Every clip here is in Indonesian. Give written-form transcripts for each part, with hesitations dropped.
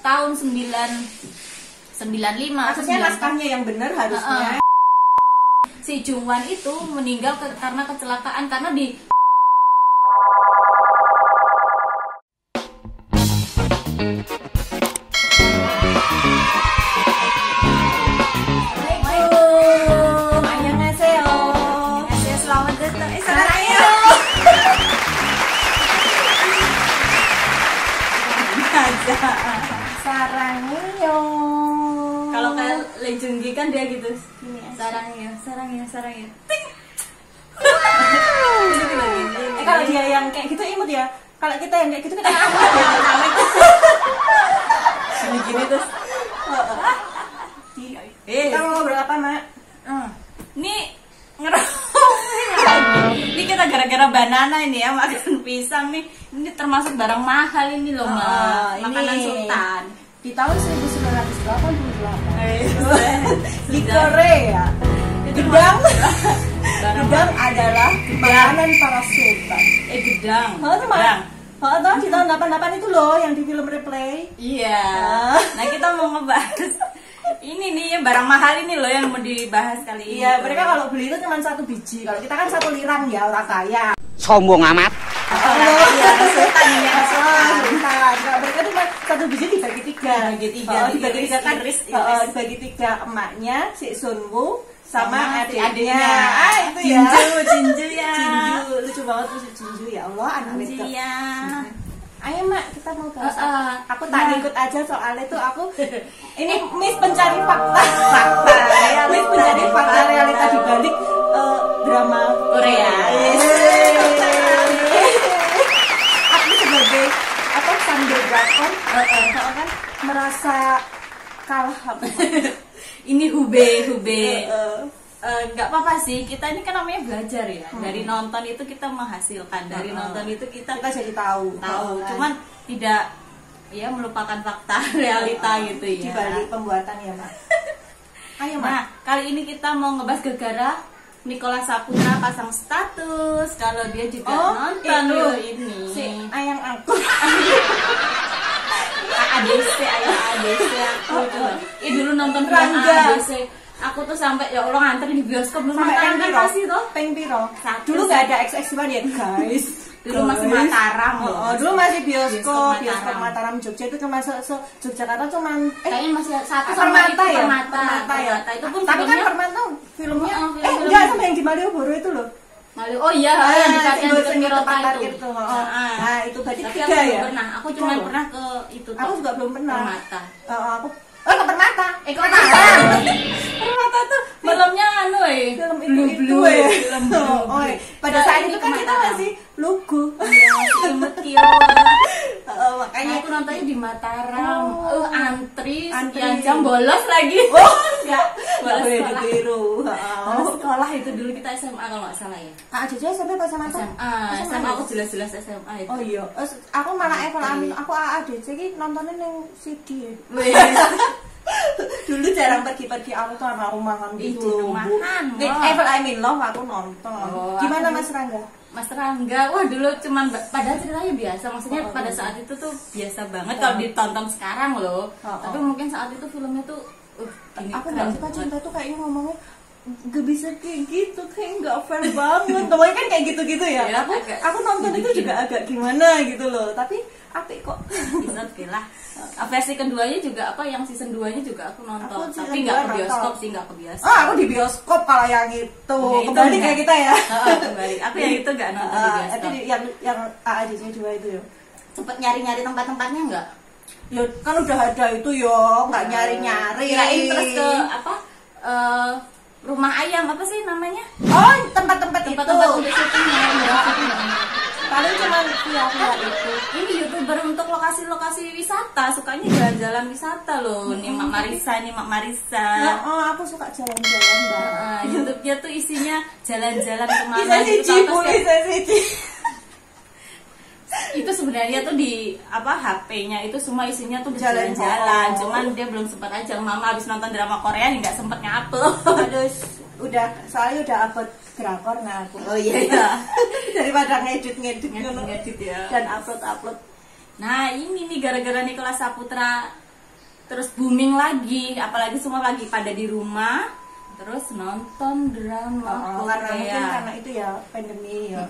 tahun 95. Maksudnya naskahnya yang benar harusnya. Si Jungwan itu meninggal karena kecelakaan, karena di Sarangnya. kalau kayak Lee Jung Gi kan dia gitu. Sarangnya. Ting. Kalau dia yang kayak gitu imut ya. Kalau kita yang kayak gitu kan apa ya? Gini terus. Kita mau ngobrol apa, Mak? Nih ngerokok lagi. Ini kita gara-gara banana ini ya, makan pisang nih. Ini termasuk barang mahal ini loh, Mak. Makanan sultan. Di tahun 1988 di Korea. Gedang adalah makanan para sultan. Gedang. Di tahun 88 itu loh yang di film Replay. Iya. Nah, kita mau ngebahas ini nih ya, barang mahal ini loh yang mau dibahas kali ini. Iya, mereka kalau beli itu cuma 1 biji. Kalau kita kan 1 lirang ya, orang kaya. Sombong amat. Sultan ini sultan. Kalau mereka cuma 1 biji dibagi 3. Dibagi 3 kan. Dibagi 3 emaknya, si Sunwoo sama adiknya. Itu ya. Jinju ya. Jinju, lucu banget tuh si Jinju, ya Allah, anak itu. Iya. Ayo Mak, kita mau bahas. Aku tak ikut aja soalnya tuh aku ini Miss pencari fakta. Miss pencari fakta realita di balik drama Korea. Aku sebagai Sandra Drakon kan merasa kalah apa? Ini hube. Nggak apa-apa sih, kita ini kan namanya belajar ya. Dari nonton itu kita menghasilkan, dari nonton itu kita jadi tahu. Cuman tidak ya melupakan fakta realita gitu ya. Di balik pembuatan ya, Mak. Ayo, Mak. Nah, kali ini kita mau ngebahas gara-gara Nicholas Saputra pasang status kalau dia juga nonton itu ini. Si ayang aku. ADC aku tuh. Dulu nonton film Rangga. ADC. Aku tuh sampai ya Allah ngantri di bioskop belum Sampai makan kasih tuh. Peng piro. Satu. Dulu nggak ada XX1 ya, guys. Dulu masih Mataram. Dulu masih bioskop Mataram. Mataram Jogja itu cuma Yogyakarta cuma kayaknya masih satu Permata ya. Permata ya. Itu pun tapi kan filmnya Permata filmnya film. enggak sama yang di Malioboro itu loh. Oh iya, yang di Mirota itu. Nah, itu berarti tapi 3 aku belum ya. pernah. Aku cuma pernah ke itu. Aku juga belum pernah. Permata. Aku ke Permata. Ke Permata. Permata tuh filmnya film Blue. Film Blue. Pada saat itu kan kita masih lugu. Imut kio. Makanya aku nontonnya di Mataram. Antri Antri. yang jam bolos lagi. Enggak Bolos boleh sekolah. ditiru. Sekolah itu dulu kita SMA kalau nggak salah ya. Jujur sampai pas sama SMA aku jelas-jelas SMA itu. Oh iya, aku malah Evel Amin, aku AADC ki nontonnya yang CD. Dulu jarang pergi-pergi, aku tuh sama rumahan gitu. Nih Evel Amin loh aku nonton. Gimana Mas Rangga? Mas Rangga, wah dulu cuman padahal ceritanya biasa, maksudnya pada saat itu tuh biasa banget kalau ditonton sekarang loh. Tapi mungkin saat itu filmnya tuh aku nggak suka cinta tuh kayaknya ngomongnya gak bisa kayak gitu, kayak nggak fair banget. Temennya kan kayak gitu-gitu ya. Aku nonton itu juga agak gimana gitu loh, tapi apik kok. Bisa oke lah. Versi keduanya juga yang season 2-nya juga aku nonton. Aku tapi nggak ke bioskop sih, nggak ke bioskop. Aku di bioskop kalau yang itu. Kembali kayak kita ya. Kembali. Aku yang itu nggak nonton di bioskop. Itu yang AADC 2 itu ya. Sempet nyari-nyari tempat-tempatnya nggak? Ya kan udah ada itu yo, nggak nyari-nyari. Kirain terus ke rumah ayam apa sih namanya? Oh, tempat-tempat itu. Tempat-tempat untuk syutingnya. Paling cuma via itu. Ini YouTuber untuk lokasi-lokasi wisata, sukanya jalan-jalan wisata loh. Nih Mak Marisa. Aku suka jalan-jalan banget. YouTube-nya tuh isinya jalan-jalan kemana Bisa gitu. sih. Itu sebenarnya tuh di HP-nya itu semua isinya tuh jalan-jalan. Cuman dia belum sempat aja. Mama habis nonton drama Korea nggak sempet ngupload. Aduh, soalnya udah upload drakor nah aku. Oh iya. Daripada ngedit ya. dan upload. Nah ini nih gara-gara Nicholas Saputra terus booming lagi, apalagi semua lagi pada di rumah terus nonton drama karena Korea. mungkin karena itu ya pandemi ya.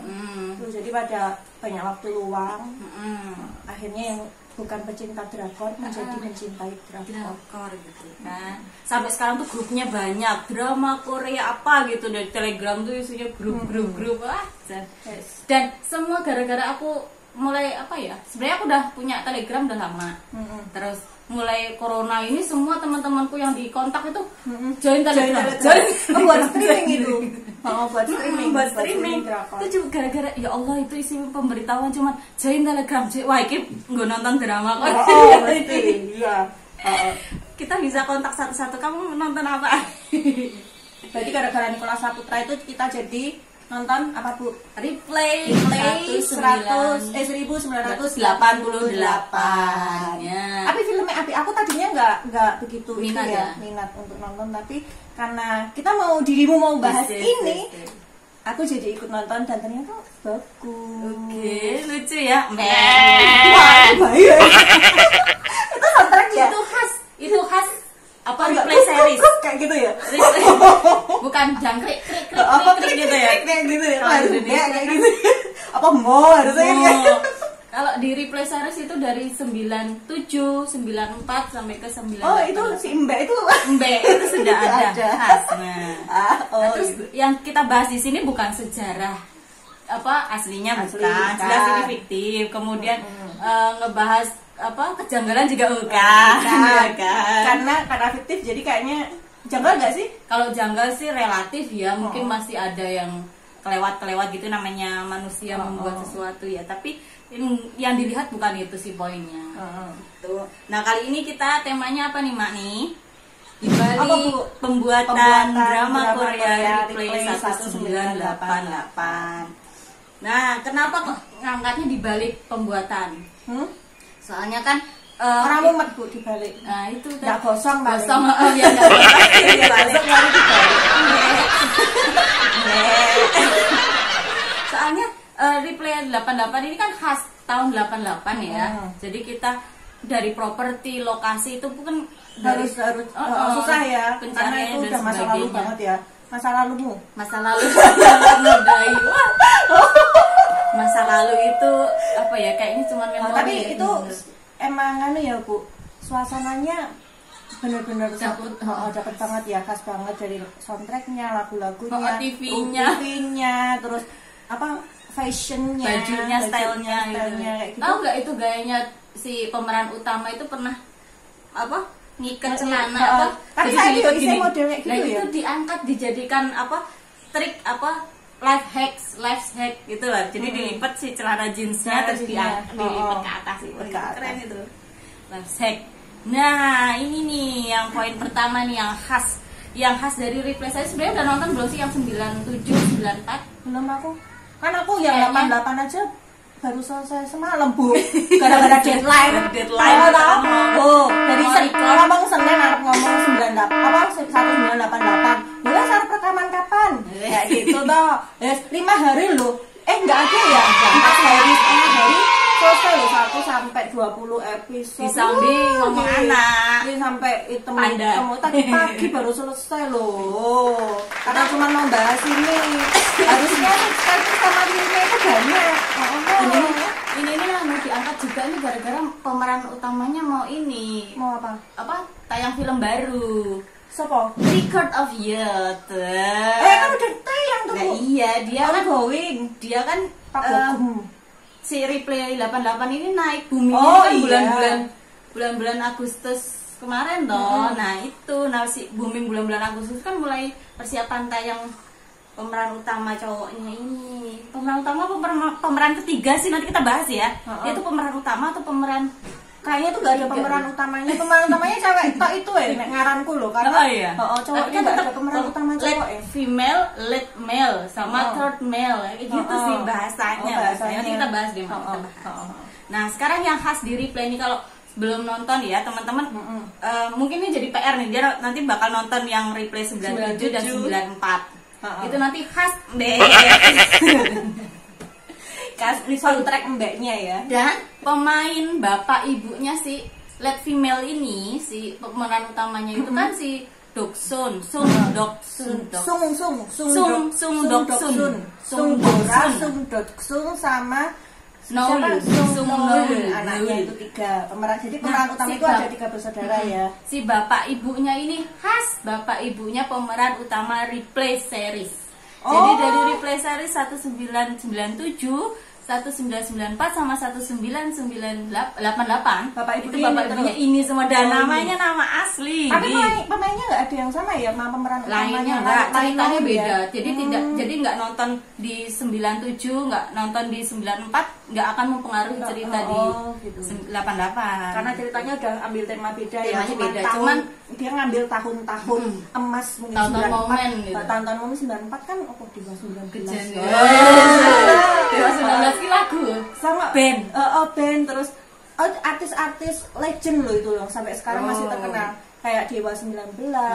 Terus jadi pada banyak waktu luang. Akhirnya yang bukan pecinta drakor menjadi mencintai drakor gitu kan. Sampai sekarang tuh grupnya banyak, drama Korea apa gitu, dari Telegram tuh isinya grup dan semua gara-gara aku mulai apa ya, sebenarnya aku udah punya Telegram udah lama. Terus mulai corona ini semua teman-temanku yang di kontak itu join Telegram. Buat streaming itu. Buat streaming. Itu juga gara-gara ya Allah, itu isi pemberitahuan cuma join Telegram. Wah, ini nggak nonton drama kok. Berarti iya. Kita bisa kontak satu-satu, kamu nonton apa? Berarti gara-gara Nicholas Saputra itu kita jadi nonton apa Bu? Replay 1988 ya. Tapi filmnya api, aku tadinya nggak begitu minat itu ya, minat untuk nonton, tapi karena kita dirimu mau bahas ini, aku jadi ikut nonton dan ternyata bagus. Oke, lucu ya. Bahaya. Itu soundtrack ya? Itu khas apa replay series kayak gitu ya? Bukan jangkrik krik gitu ya. Kayak gitu ya. Kayak gitu. Apa mau harusnya? Kalau di replay series itu dari 97, 94 sampai ke 98. Oh, itu si Mbak itu sudah ada khas. Terus gitu. yang kita bahas di sini bukan sejarah apa aslinya, bukan. Jelas ini fiktif. Kemudian ngebahas apa kejanggalan juga bukan. Karena fiktif jadi kayaknya janggal nggak sih? Kalau janggal sih relatif ya, mungkin masih ada yang kelewat gitu, namanya manusia membuat sesuatu ya. Tapi yang dilihat bukan itu sih poinnya. Tuh. Nah, kali ini kita temanya apa nih, Mak nih? Di balik pembuatan drama Korea Replay 1988. Nah, kenapa kok ngangkatnya di balik pembuatan? Soalnya kan orang mumet Bu di balik. Nah, itu nggak gosong ya nggak gosong dibalik. Soalnya Replay 88 ini kan khas tahun 88 ya. Jadi kita dari properti, lokasi itu bukan harus susah ya, karena itu udah masa lalu banget ya. Masa lalu masa lalu itu apa ya, kayaknya cuma memori. Tapi itu emang ya Bu, suasananya bener-bener dapet banget ya, khas banget dari soundtracknya, lagu-lagunya, TV-nya, terus apa fashionnya, bajunya, stylenya gitu. Tahu nggak itu gayanya si pemeran utama itu pernah apa ngikat celana apa? Tapi saya juga gini. Nah itu diangkat dijadikan apa trik apa life hack gitu lah. Jadi dilipat si celana jeansnya terus dilipat ke atas itu. Keren itu. Life hack. Nah ini nih yang poin pertama nih yang khas dari Replay. Saya sebenarnya udah nonton belum sih yang 97, 94? Belum aku. Kan aku yang 88 aja baru selesai semalam Bu, gara-gara deadline. Dari ngomong Senin aku ngomong 1988. Boleh sarap rekaman kapan? Kayak gitu toh. 5 hari loh. Enggak ada ya, 4 hari, setengah hari selesai loh, 1 sampai 20 episode. Bisa ngomong anak. Ini sampai temu tadi pagi baru selesai loh. Karena cuma mau bahas ini. Harusnya subscriber sama filmnya itu banyak. Ini lah mau diangkat juga ini gara-gara pemeran utamanya mau apa? Tayang film baru. Siapa? Record of Youth. Kan udah tayang tuh. Nah, iya, dia kan si Replay 88 ini naik booming bulan-bulan Agustus kemarin toh. Nah, itu si booming bulan-bulan Agustus kan mulai persiapan tayang pemeran utama cowoknya ini. Pemeran utama pemeran ketiga sih, nanti kita bahas ya. Dia tuh pemeran utama atau pemeran, kayaknya tuh gak ada pemeran utamanya. Pemeran utamanya cewek itu ya, ngaranku loh, karena cowoknya gak ada pemeran utama cowok ya. Female, lead male, sama third male, kayak gitu sih bahasanya. Nanti kita bahas deh. Nah sekarang yang khas di Replay ini, kalau belum nonton ya teman-teman, mungkin ini jadi PR nih, dia nanti bakal nonton yang Replay 97 dan 94. Itu nanti khas soundtrack mbaknya ya. Dan pemain bapak ibunya si lead female ini si pemeran utamanya itu kan si Doksun, Sung Doksun, Sung Doksun sama Sung anaknya itu 3 pemeran. Jadi pemeran utama itu ada 3 bersaudara ya. Si bapak ibunya ini khas bapak ibunya pemeran utama Replay series. Jadi dari Replay series 1997, 1994 sama 1988 bapak ibunya ini semua dan namanya nama asli. Tapi pemainnya nggak ada yang sama ya, pemeran lainnya nggak, ceritanya beda. Jadi jadi nggak nonton di 97, nggak nonton di 94 nggak akan mempengaruhi cerita di gitu. 88 karena ceritanya udah ambil tema beda ya. Temanya beda, cuman dia ngambil tahun-tahun emas mungkin tahun-tahun momen gitu. Tahun-tahun momen 94 kan di bawah 19 19 lagu sama band band terus artis-artis legend loh itu loh sampai sekarang masih terkenal kayak Dewa 19,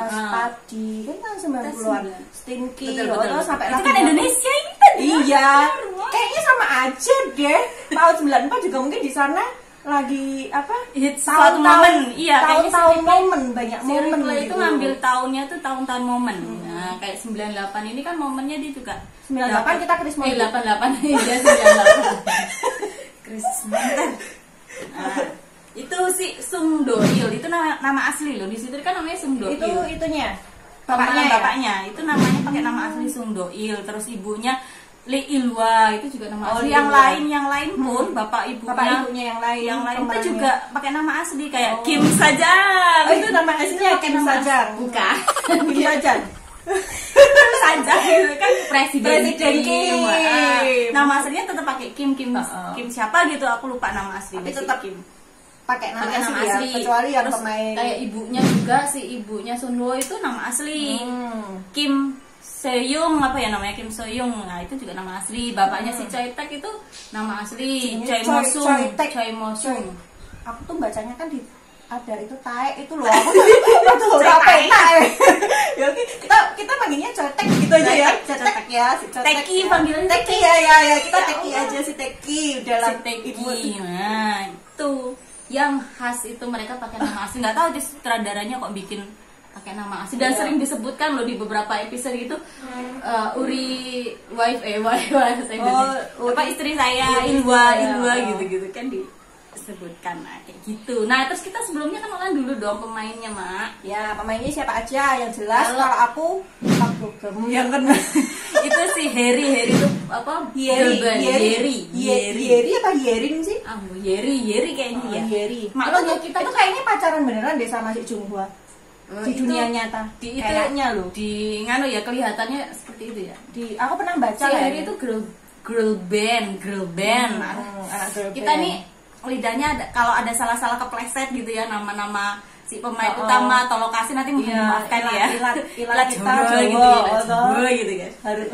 Padi kan 90-an, Stinky, sampai itu kan Indonesia ini tadi. Iya, kayaknya sama aja deh. Tahun 94 juga mungkin di sana lagi apa? Tahun momen, iya tahun momen banyak momen gitu. Itu ngambil tahunnya tuh tahun-tahun momen. Nah, kayak 98 ini kan momennya dia juga 98 kita Christmas. 88 iya 98. Christmas. Itu si Sung Do-il itu nama asli loh. Di situ kan namanya Sung Do-il. Itu itunya. Bapaknya itu namanya pakai nama asli Sung Do-il. Terus ibunya Lee Il-hwa itu juga nama asli. Yang lain pun bapak ibunya yang lain itu juga pakai nama asli kayak Kim Sajang. Itu nama aslinya Kim Sajang. Bukan. Kim Sajang. Sajang itu kan presiden Kim. Nama aslinya tetap pakai Kim siapa gitu, aku lupa nama asli. Tapi tetap Kim pakai nama asli ya, kecuali yang pemain kayak ibunya juga, si ibunya Sun Woo itu nama asli Kim Seyoung, apa ya namanya, Kim Seyoung. Nah itu juga nama asli. Bapaknya si Choi Taek itu nama asli Choi Mo Sung. Aku tuh bacanya kan di ada itu Taek itu loh. Aku tuh Taek. Ya kita panggilnya Choi Taek gitu aja ya. Choi Taek ya, si Teki panggilan Teki ya, kita Teki aja, si Teki udah lah Teki. Nah itu yang khas itu mereka pakai nama asli. Nggak tahu aja sutradaranya kok bikin pakai nama asli dan sering disebutkan loh di beberapa episode gitu. Uri wife apa istri saya Ilwa gitu kan disebutkan. Nah, kayak gitu. Nah terus kita sebelumnya kenalan dulu dong pemainnya, Mak. Ya pemainnya siapa aja yang jelas. Kalau aku Pak Bogem yang kenal itu si Harry itu apa? Yeri apa Yerin sih? Yeri kayaknya ya. Yeri. Makanya kita tuh kayaknya pacaran beneran deh sama si Junghwa. Di dunia nyata. Kayaknya loh. Di ngano ya kelihatannya seperti itu ya. Aku pernah baca si Harry itu girl band. Kita nih lidahnya kalau ada salah-salah kepleset gitu ya nama-nama si pemain utama atau lokasi nanti mohon maafkan ya. Ilat kita Jawa gitu kan. Harus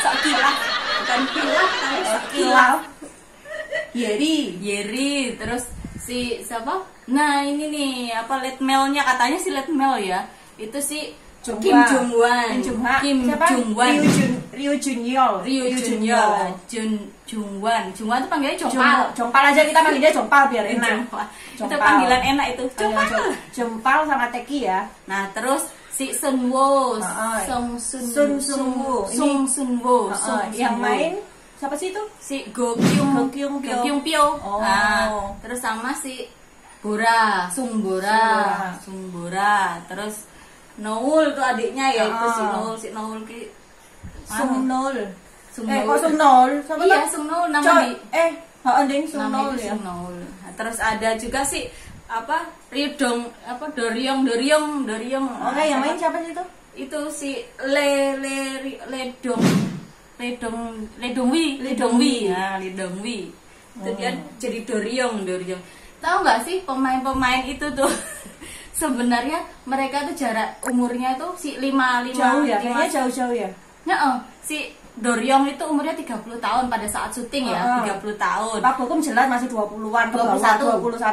sok kilaf bukan kilaf tapi sok kilaf. Yeri terus si siapa? Nah ini nih apa lead male-nya katanya si lead male ya. Itu si Kim Jungwan. Ryu Junyol. Jungwan tuh panggilnya Jompal. Jompal aja kita panggilnya Jompal biar enak. Itu panggilan enak itu. Jompal sama Teki ya. Nah, terus si Sun Woo, Sun Woo. Yang main siapa sih itu? Si Go Kyung Pyo. Nah, terus sama si Sung Bora. Terus Noul tuh adiknya ya, itu si Noul ki Sung Noul. Kok Sung Noul? Iya, Sung Noul nama di Ding Sung Noul ya. Nah, terus ada juga si apa? Doryong. Oke, yang main siapa sih itu? Itu si Ledongwi. Itu dia jadi Doryong. Tahu nggak sih pemain itu tuh sebenarnya mereka tuh jarak umurnya tuh si 5 jauh ya, kayaknya jauh-jauh ya. Si Doryong itu umurnya 30 tahun pada saat syuting ya, 30 tahun. Pak Bogem jelas masih 20-an, 21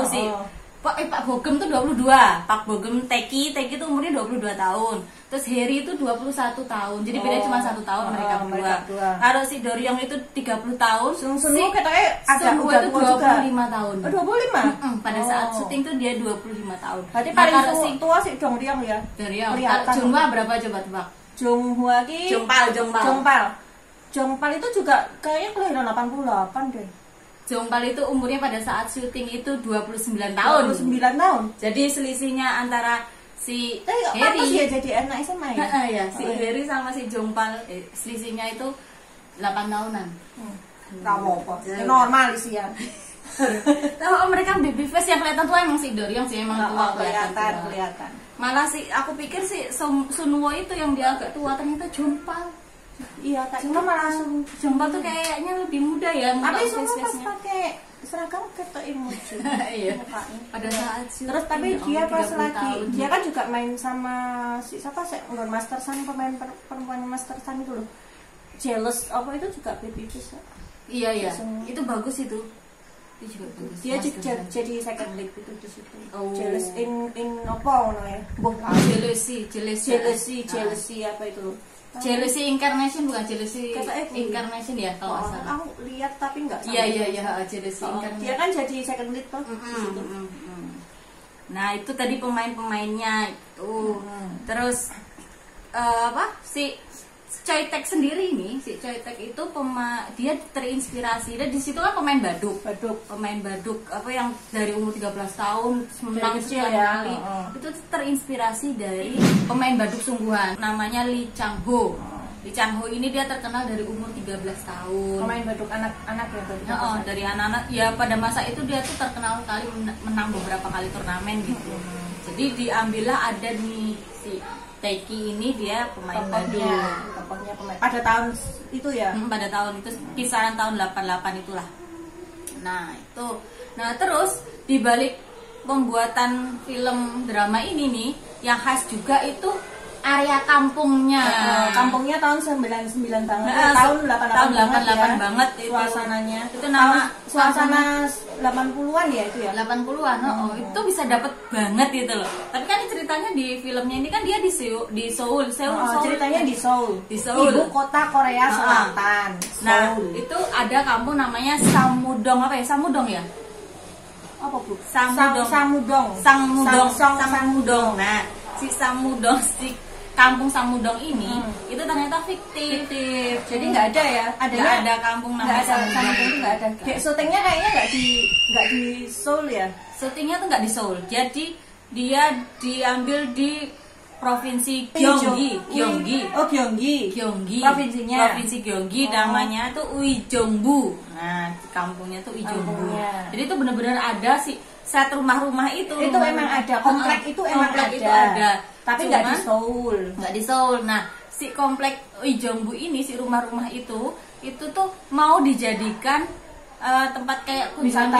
sih. Pak Bogem tuh 22, Pak Bogem Teki itu umurnya 22 tahun. Terus Harry itu 21 tahun. Jadi beda cuma 1 tahun mereka berdua. Kalau si Doryong itu 30 tahun, Sunwoo katanya ada udah itu 25 tahun. Oh, 25? Pada saat syuting tuh dia 25 tahun. Berarti paling tua si Doryong ya? Doryong. Junhwa berapa coba tebak? Junhwa ki Jongpal itu juga kayaknya kelahiran 88 deh. Jongpal itu umurnya pada saat syuting itu 29 tahun. 29 tahun. Jadi selisihnya antara si Harry ya jadi anak SMA ya? Ya, si Harry sama si Jongpal selisihnya itu 8 tahunan. Kamu apa? Normal sih ya. Tahu mereka baby face yang kelihatan tua emang si Doryong sih emang tua kelihatan. Malah sih aku pikir si Sunwoo itu yang dia agak tua, ternyata Jongpal. Iya, cuma malah Jongpal tuh kayaknya lebih muda ya. Tapi Sunwoo pas pakai seragam ketok imut sih. Iya. Pada saat terus tapi dia pas lagi dia kan juga main sama si siapa sih Master Sun, pemain perempuan Master Sun itu loh. Jealous apa itu juga baby face. Iya. Itu bagus itu. Itu juga bagus. Dia jadi second lead itu di situ. Jealous in apa ngono ya? Jealousy apa itu? Jealousy Incarnation bukan Jealousy Incarnation ya kalau nggak salah. Aku lihat tapi nggak. Iya Jealousy Incarnation. Dia kan jadi second lead tuh. Nah itu tadi pemain-pemainnya itu. Terus si Choi Taek sendiri nih, si Choi Taek itu dia terinspirasi dan di situ kan pemain baduk apa yang dari umur 13 tahun menang sekian kali. Itu terinspirasi dari pemain baduk sungguhan namanya Lee Chang Ho. Lee Chang Ho ini dia terkenal dari umur 13 tahun. Pemain baduk anak-anak ya baduk. Dari anak-anak ya pada masa itu dia tuh terkenal kali menang beberapa kali turnamen gitu. Jadi diambillah ada nih si Taeki ini dia pemain baduk. Tokohnya pemain. Pada tahun itu ya? Pada tahun itu kisaran tahun 88 itulah. Nah, itu. Nah, terus dibalik pembuatan film drama ini nih yang khas juga itu area kampungnya. Kampungnya tahun 99 banget. Tahun 88 banget itu suasananya. Itu nama suasana 80-an ya itu ya? 80-an. Itu bisa dapet banget gitu loh. Tapi kan ceritanya di filmnya ini kan dia di Seoul. Ceritanya di Seoul. Ibu kota Korea Selatan. Nah, itu ada kampung namanya Samudong apa ya? Samudong ya? Apa, Bu? Samudong. Nah, si Samudong kampung Samudong ini itu ternyata fiktif. Jadi nggak ada ya? Nggak ada kampung namanya Samudong itu nggak ada. Syutingnya kayaknya nggak di Seoul ya? Syutingnya tuh nggak di Seoul. Jadi dia diambil di provinsi Gyeonggi. Provinsi Gyeonggi namanya tuh Uijeongbu. Nah, kampungnya tuh Uijeongbu. Jadi itu benar-benar ada sih set rumah-rumah itu. Itu emang ada, komplek itu emang ada. Tapi nggak di Seoul. Nah, si komplek Uijeongbu ini, si rumah-rumah itu tuh mau dijadikan tempat kayak wisata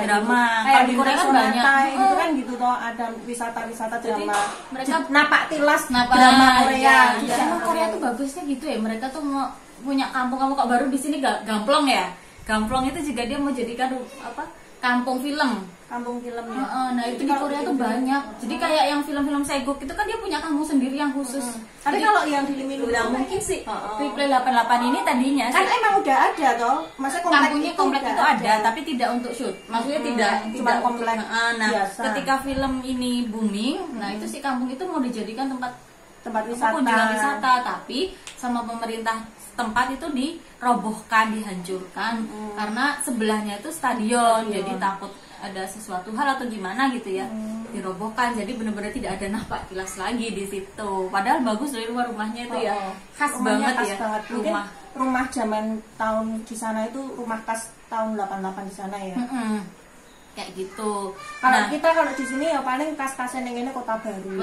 drama. Kayak di Korea kan banyak. Itu kan gitu toh, ada wisata drama. Mereka napak tilas drama Korea. Korea tuh bagusnya gitu ya. Mereka tuh mau punya kampung-kampung kok baru di sini Gamplong ya. Gamplong itu juga dia mau jadikan kampung film ya. Nah itu di Korea tuh banyak. Jadi kayak yang film-film Seguk itu kan dia punya kampung sendiri yang khusus. Tapi kalau yang di Limit mungkin sih Replay 88 ini tadinya kan emang udah ada toh. Masa komplek itu ada tapi tidak untuk shoot. Maksudnya tidak komplek. Nah ketika film ini booming, nah itu si kampung itu mau dijadikan tempat wisata, tapi sama pemerintah tempat itu dirobohkan, dihancurkan karena sebelahnya itu stadion. Jadi takut ada sesuatu hal atau gimana gitu ya, dirobohkan. Jadi benar-benar tidak ada napak tilas lagi di situ. Padahal bagus dari rumahnya itu ya, khas banget ya. Rumah zaman tahun di sana itu rumah khas tahun 88 di sana ya. Kayak gitu. Kalau kita di sini ya paling kas-kasnya yang ini Kota Baru.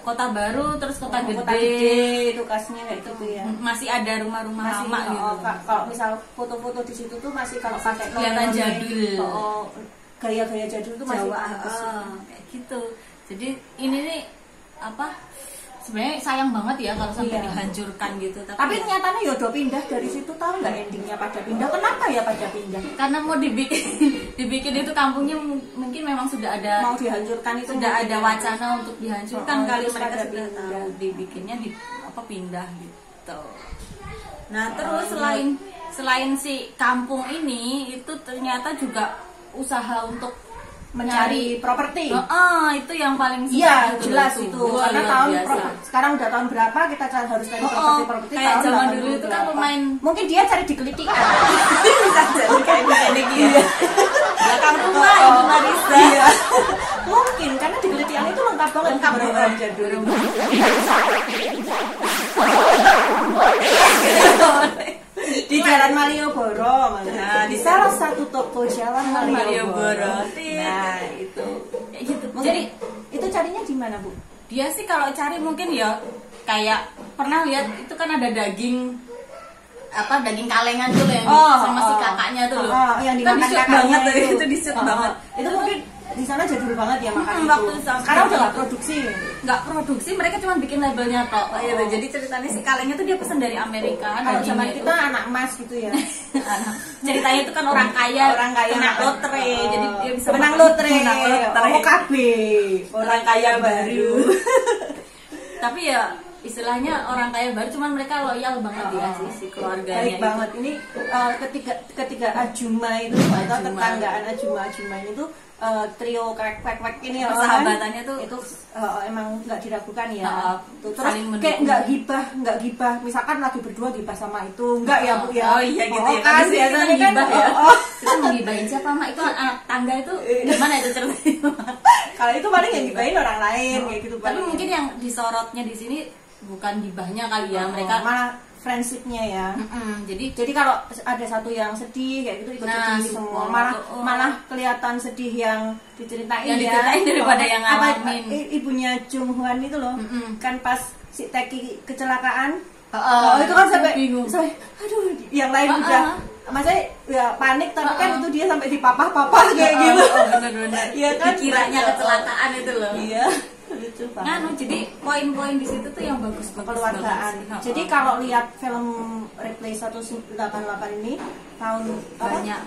Kota Baru terus Kota Gede. Kota Gede itu kasnya kayak gitu ya. Masih ada rumah-rumah lama gitu. Kalau misal foto-foto di situ tuh masih kalau pakai kelihatan jadul. Gaya-gaya jadul itu masih kayak gitu. Jadi ini nih sebenarnya sayang banget ya kalau sampai Iya. dihancurkan gitu. Tapi nyatanya ya udah pindah dari situ, tahu nggak endingnya pada pindah? Kenapa ya pada pindah? karena mau dibikin dibikin itu kampungnya mungkin memang sudah ada Mau dihancurkan itu sudah mungkin ada ya. wacana untuk dihancurkan kali terus mereka pada sudah pindah. tahu dibikinnya di apa pindah gitu. Nah terus selain si kampung ini itu ternyata juga usaha untuk mencari properti. Itu yang paling susah. Iya, gitu jelas loh, itu. Wah, Karena luar tahun biasa. sekarang udah tahun berapa kita harus cari properti kayak tahun zaman dulu itu 88. kan pemain Mungkin dia cari di kelitikan. Bisa jadi kayak gitu. belakang rumah Ibu Marisa. Iya. Mungkin karena di kelitikan itu lengkap banget barang-barang jadul. Di Jalan Malioboro, Nah, di salah satu toko Jalan Malioboro. Malioboro. Nah, itu. Kayak gitu. Mungkin Jadi itu carinya di mana, Bu? dia sih kalau cari mungkin ya kayak pernah lihat itu kan ada daging daging kalengan tuh loh yang sama si kakaknya tuh loh. Yang Kan dimakan di-shoot kakaknya banget tuh, itu di-shoot banget. Itu mungkin di sana jadul banget ya makan itu. Waktu sama- Sekarang udah nggak produksi. Nggak produksi, mereka cuma bikin labelnya tok gitu. Jadi ceritanya si kalengnya tuh dia pesan dari Amerika. Kalau dagingnya zaman itu. kita anak emas gitu ya. Ceritanya itu kan orang kaya kena lotre, jadi dia bisa menang makan- lotre. menang lotre. OKB. Orang kaya baru. Tapi ya istilahnya orang kaya baru, cuman mereka loyal banget ya si keluarganya. Baik itu. banget ini ketiga Ajuma itu atau tetanggaan Ajuma itu trio kwek ini ya, Persahabatannya tuh itu emang nggak diragukan ya. Tuh, terus saling mendukung. kayak nggak gibah misalkan lagi berdua gibah sama itu enggak ya Bu ya. Oh iya gitu ya. Kan Biasanya biasanya kita kan gibah ya. Kita mau gibahin siapa mak itu anak tangga itu gimana itu ceritanya? kalau itu paling yang gibahin orang lain kayak gitu Tapi paling. mungkin yang disorotnya di sini bukan gibahnya kali ya, mereka malah friendshipnya ya. Jadi kalau ada satu yang sedih kayak gitu ikut Nah, sedih semua. support. Malah kelihatan sedih yang diceritain Yang ya. diceritain daripada yang ngalamin. Ibunya Jung Hwan itu loh. Kan pas si Teki kecelakaan. Itu itu kan sampai bingung. aduh, yang lain udah maksudnya ya panik tapi kan itu dia sampai dipapah-papah kayak gitu. Benar-benar. Iya kan? Dikiranya kecelakaan itu loh. Iya. Lucu banget. Jadi poin-poin di situ tuh yang bagus Kekeluargaan. Jadi kalau lihat film Replay 188 ini tahun Banyak.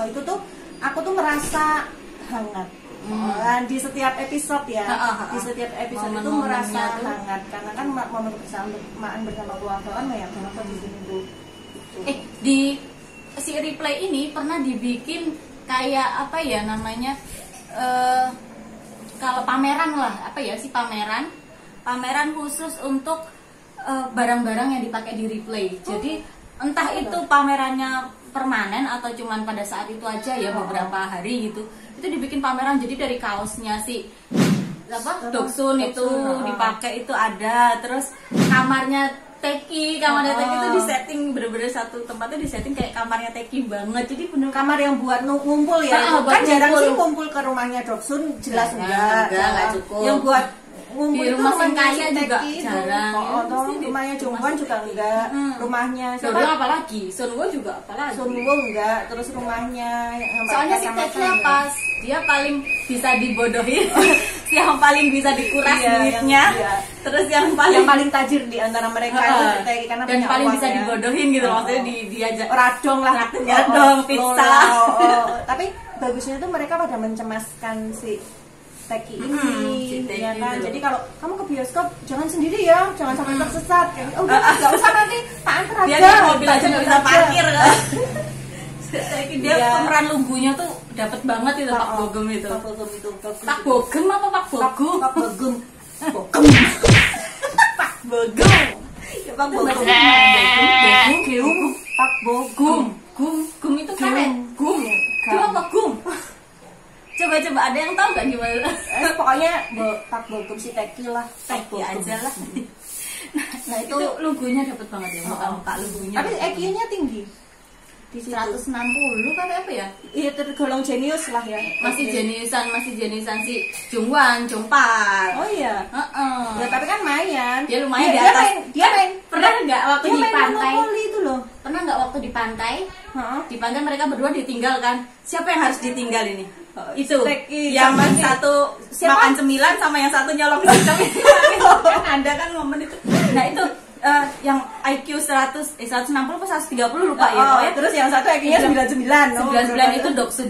itu tuh aku tuh merasa hangat. Dan di setiap episode ya, di setiap episode itu merasa hangat karena kan momen kebersamaan bersama keluarga kan banyak banget di sini tuh. Di si Replay ini pernah dibikin kayak apa ya namanya? Kalau pameran lah, pameran khusus untuk barang-barang yang dipakai di Replay. Jadi entah itu pamerannya permanen atau cuman pada saat itu aja ya beberapa hari gitu. Itu dibikin pameran, jadi dari kaosnya si Doksun itu dipakai itu ada, terus kamarnya Teki itu di setting bener-bener satu tempatnya di setting kayak kamarnya Teki banget. Jadi bener kamar yang buat ngumpul ya. Kan jarang sih ngumpul ke rumahnya Doksun, jelas enggak cukup. Yang buat ngumpul di rumah rumahnya kaya juga Teki jarang. Rumahnya Jongwon juga enggak. Rumahnya Sunwo apalagi? Sunwo juga apalagi? Sunwo enggak, terus rumahnya soalnya si Teki pas dia paling bisa dibodohin, yang paling bisa dikuras duitnya, terus yang paling tajir di antara mereka itu Teki karena dan punya paling uang bisa ya. dibodohin gitu maksudnya diajak radong lah dong pizza. Tapi bagusnya tuh mereka pada mencemaskan si Teki ini, ya kan. Jadi kalau kamu ke bioskop jangan sendiri ya, jangan sampai tersesat. Kayak, nggak usah nanti tak antar aja. Dia mobil aja nggak bisa parkir kan. Dia pemeran lugunya tuh dapat banget itu Pak Bogem itu. Pak Bogem apa Pak Bogum? Pak Bogem. Pak Bogem. Ya Pak Bogem. Pak Bogum. Gum itu karet. Gum apa gum? Coba ada yang tahu nggak gimana? Pokoknya Pak Bogum si Teki lah. Teki aja lah. Nah itu lugunya dapat banget ya, muka lugunya. Tapi EQ-nya tinggi. Di 160 kan apa ya? Iya tergolong jenius lah ya. Masih jeniusan si Jungwan, Jungpal. Oh iya. Ya tapi kan lumayan. Dia lumayan di atas. Dia main. Pernah nggak waktu di pantai? Monopoli itu loh. pernah nggak waktu di pantai? Di pantai mereka berdua ditinggalkan. Siapa yang harus ditinggal ini? Itu yang satu makan cemilan sama yang satu nyolong cemilan. Kan ada kan momen itu. Nah itu yang IQ 160 atau 130 lupa ya pokoknya. Terus yang satu IQ-nya 99. 99 itu Doksun.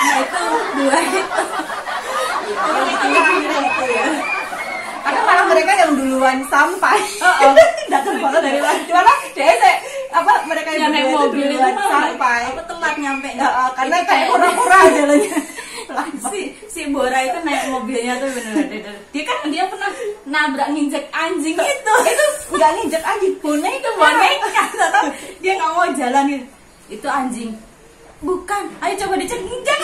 Nah itu dua itu. Itu ya. Karena malah mereka yang duluan sampai. Datang banget dari luar. Gimana? Mereka yang naik mobil itu sampai. Aku telat nyampe. Karena kayak pura-pura jalannya. Si Bora itu naik mobilnya tuh bener-bener. Dia pernah nabrak nginjek anjing itu. Itu nggak nginjek anjing, boneka. Atau dia nggak mau jalanin. Itu anjing. Bukan. Ayo coba dicek nginjek.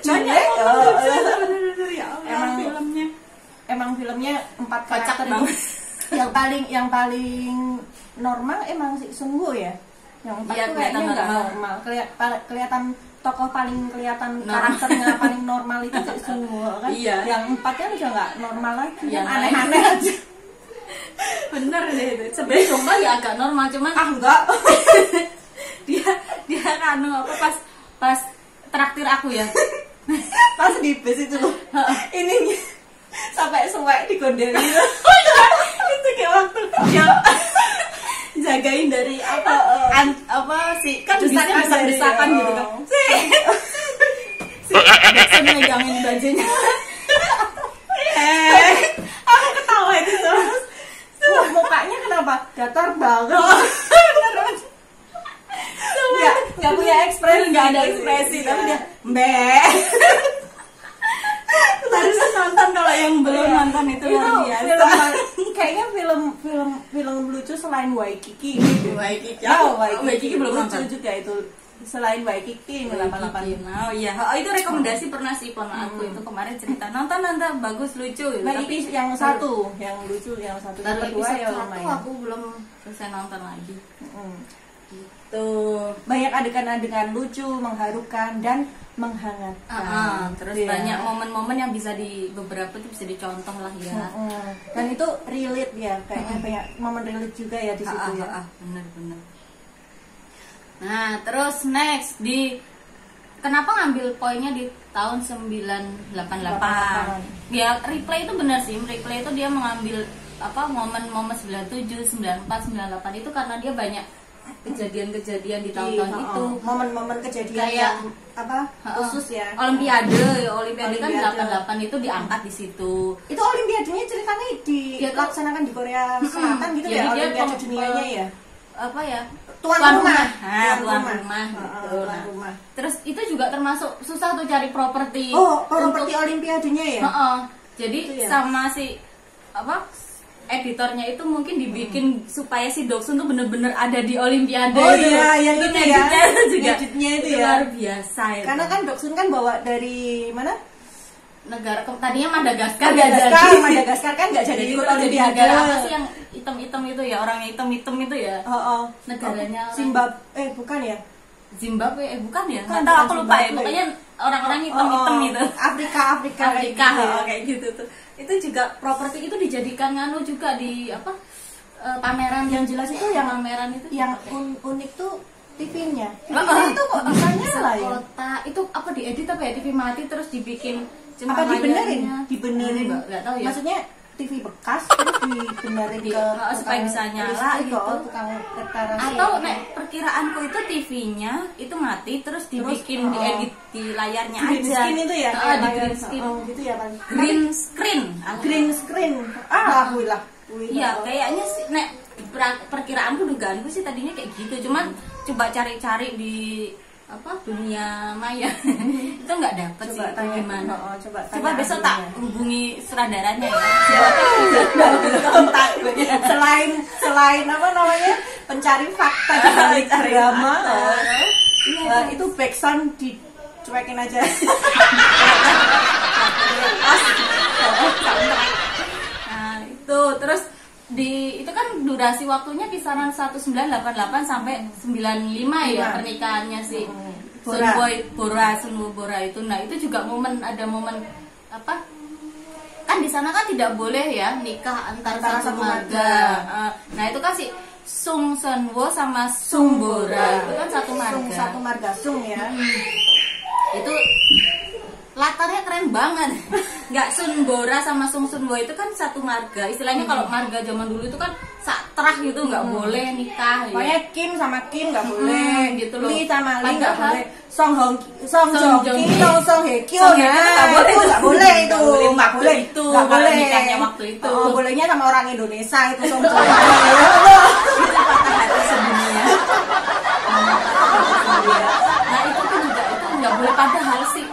Banyak emang filmnya 4 kocak karakter banget. yang paling normal emang si Sungguh ya. Yang 4 iya, tuh kayaknya nggak normal. Kelihatan tokoh paling kelihatan karakternya paling normal itu si Sungguh kan. Iya. Yang 4-nya udah nggak normal lagi. Yang aneh-aneh aja. Bener deh itu. Sebenarnya Domba ya agak normal cuman enggak. dia kan pas traktir aku ya. Pas di bis itu loh. Ini sampai suwek digondelin. Itu kayak waktu dia jagain dari apa sih kan bisa-bisakan gitu kan. Si Jackson megangin bajunya. Aku ketawa itu terus. Mukanya kenapa? Datar banget. Nggak punya ekspresi, nggak ada ekspresi tapi dia mbak. Harus nonton kalau yang belum nonton itu luar biasa. Kayaknya film lucu selain Waikiki gitu. Waikiki belum nonton juga itu. Selain Waikiki 88. Oh iya, itu rekomendasi pernah sih pon aku itu kemarin cerita nonton bagus lucu. Tapi yang satu, yang lucu yang satu. Baru kedua ya episode 1 lumayan. aku belum selesai nonton lagi. Gitu. Banyak adegan-adegan lucu, mengharukan dan menghangatkan. Terus banyak momen-momen yang bisa beberapa tuh bisa dicontoh lah ya. Dan itu relate ya, kayaknya banyak momen relate juga ya di situ ya. Bener. Nah, terus next kenapa ngambil poinnya di tahun 988? Ya, replay itu benar sih. Replay itu dia mengambil momen-momen 97, 94, 98 itu karena dia banyak kejadian-kejadian di tahun-tahun itu. Momen-momen kejadian kayak khusus ya. Olimpiade kan 88 itu diangkat di situ. Itu olimpiadenya ceritanya dilaksanakan di Korea Selatan gitu ya, olimpiade dunianya ya. Tuan rumah. Tuan rumah. Terus itu juga termasuk susah tuh cari properti. Properti olimpiadenya ya. Jadi sama si editornya itu mungkin dibikin supaya si Doksun tuh bener-bener ada di olimpiade. Yang itu ya. Gadgetnya itu ya luar biasa itu. Karena kan Doksun kan bawa dari mana? Negara tadinya Madagaskar kan nggak jadi ikut olimpiade. Negara apa sih yang hitam-hitam itu ya, orang hitam-hitam itu ya? Negaranya bukan ya? Zimbabwe bukan ya? Nggak tahu, aku lupa ya. Pokoknya orang-orang hitam-hitam itu. Afrika kayak gitu tuh. Itu juga properti itu dijadikan juga di pameran. Yang jelas itu yang pameran itu yang unik tuh TV-nya. Itu kok bisa nyala ya? Kota itu diedit ya? TV mati terus dibikin dibenerin nggak tahu ya. Maksudnya TV bekas terus dibenerin supaya bisa nyala gitu. Tukang reparasi. Atau perkiraanku itu TV-nya itu mati terus dibikin diedit di layarnya green aja. Screen itu ya? Di green screen. Gitu ya kan? Green screen. Alhamdulillah. Iya, kayaknya sih perkiraanku dugaanku sih tadinya kayak gitu. Cuman coba cari-cari di dunia maya itu nggak dapet sih gimana. Coba besok tak hubungi sutradaranya ya. Selain pencari fakta di drama, itu backsound dicuekin aja. Nah itu terus itu kan durasi waktunya kisaran 1988 sampai 95 ya pernikahannya si Sunwoo Bora itu. Nah itu juga ada momen kan di sana kan tidak boleh ya nikah antara satu marga. Nah itu kan si Sung Sunwo sama Sung Bora itu kan satu marga. Satu marga Sung ya. Itu latarnya keren banget. Nggak, Sun Bora sama Sung Sunwo itu kan satu marga. Istilahnya kalau marga zaman dulu itu kan satrah gitu, nggak boleh nikah. Pokoknya Kim sama Kim nggak boleh, gitu loh. Lee sama Lee nggak Padahal boleh, Song Joong Ki, Song Hye Kyo ya, nggak boleh, nggak boleh itu, nggak boleh itu, nggak boleh nikahnya waktu itu. Bolehnya sama orang Indonesia itu Song Joong Ki. Itu patah hati sedunia. Nah itu tuh juga itu nggak boleh, padahal sih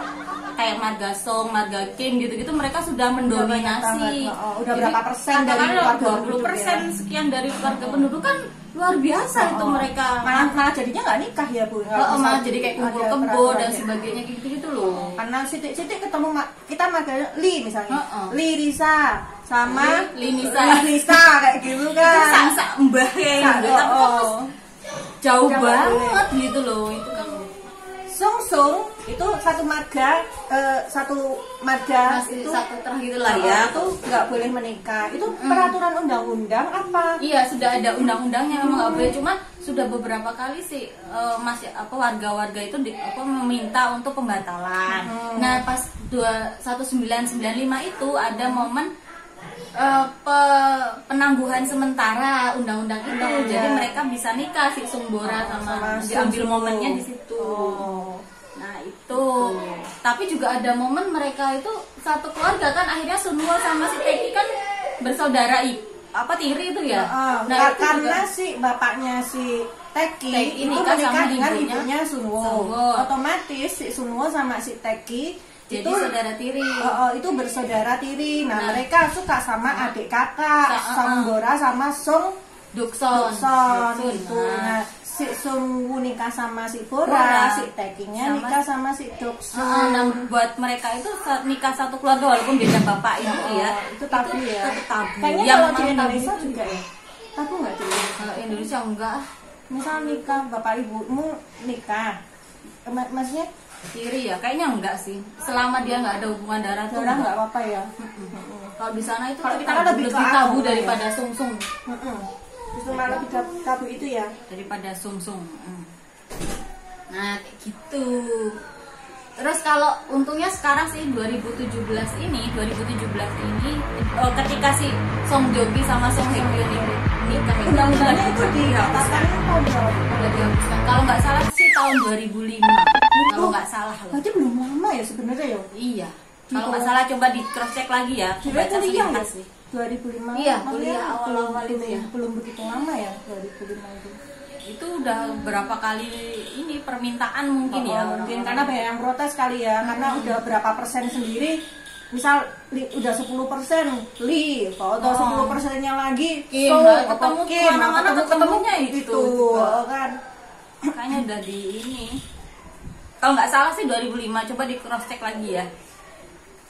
kayak marga Song, marga Kim gitu-gitu mereka sudah mendominasi. Udah berapa persen dari keluarga 20% sekian dari keluarga penduduk kan luar biasa itu mereka. Malah jadinya nggak nikah ya Bu. Malah jadi kayak kumpul kebo dan sebagainya gitu-gitu loh. Karena sitik ketemu kita marga Lee misalnya, Lee Risa sama Nisa kayak gitu kan. Sang mbah kayak gitu. Tapi kok jauh banget gitu loh itu kan. Sung itu satu marga masih itu satu terah gitu lah ya. Itu nggak boleh menikah. Itu peraturan undang-undang apa? Iya, sudah ada undang-undangnya, memang nggak boleh. Cuma sudah beberapa kali sih masih warga-warga itu meminta untuk pembatalan. Nah, pas 1995 itu ada momen penangguhan sementara undang-undang itu. Jadi mereka bisa nikah si Sung Bora sama diambil momennya di situ. Nah itu, tapi juga ada momen mereka itu satu keluarga kan, akhirnya Sunwo sama si Teki kan bersaudara tiri itu ya. Nah karena juga, si bapaknya si Teki itu menikah dengan ibunya Sunwo. Otomatis si Sunwo sama si Teki jadi itu saudara tiri. Itu bersaudara tiri. Nah mereka suka sama adik kakak Song Bora sama Song Dukson itu. Nah si Sung Woo nikah sama si Bora, si Tekinya nikah sama si Dukson. Nah, buat mereka itu nikah satu keluarga walaupun beda bapak itu ya. Itu tabu ya. Tabu. Kayaknya kalau di Indonesia juga ya. Tabu nggak sih? Kalau Indonesia enggak. Misal nikah bapak ibumu nikah, maksudnya tiri ya? Kayaknya enggak sih. Selama dia nggak ada hubungan darah tuh nggak apa-apa ya. Kalau di sana itu kalau kita kan lebih tabu daripada sung-sung. Justru malah lebih tabu itu ya daripada sung-sung. Nah kayak gitu. Terus kalau untungnya sekarang sih 2017 ini ketika si Song Joong Ki sama Song Hye Kyo nikah, undang-undangnya itu dikatakan tahun berapa? Udah dihapuskan. Kalau nggak salah sih tahun 2005. Kalau nggak salah. Berarti belum lama ya sebenarnya ya? Iya. Kalau nggak salah coba di cross check lagi ya. Baca sekilas sih. 2005. Iya, kuliah awal-awal itu ya. Belum begitu lama ya 2005 itu. Itu udah berapa kali ini permintaan mungkin ya. Mungkin karena banyak yang protes kali ya, karena udah berapa persen sendiri. Misal udah 10% Li, kalau udah 10%-nya lagi ketemunya itu kan. Makanya udah di ini. Kalau nggak salah sih 2005, coba di cross check lagi ya.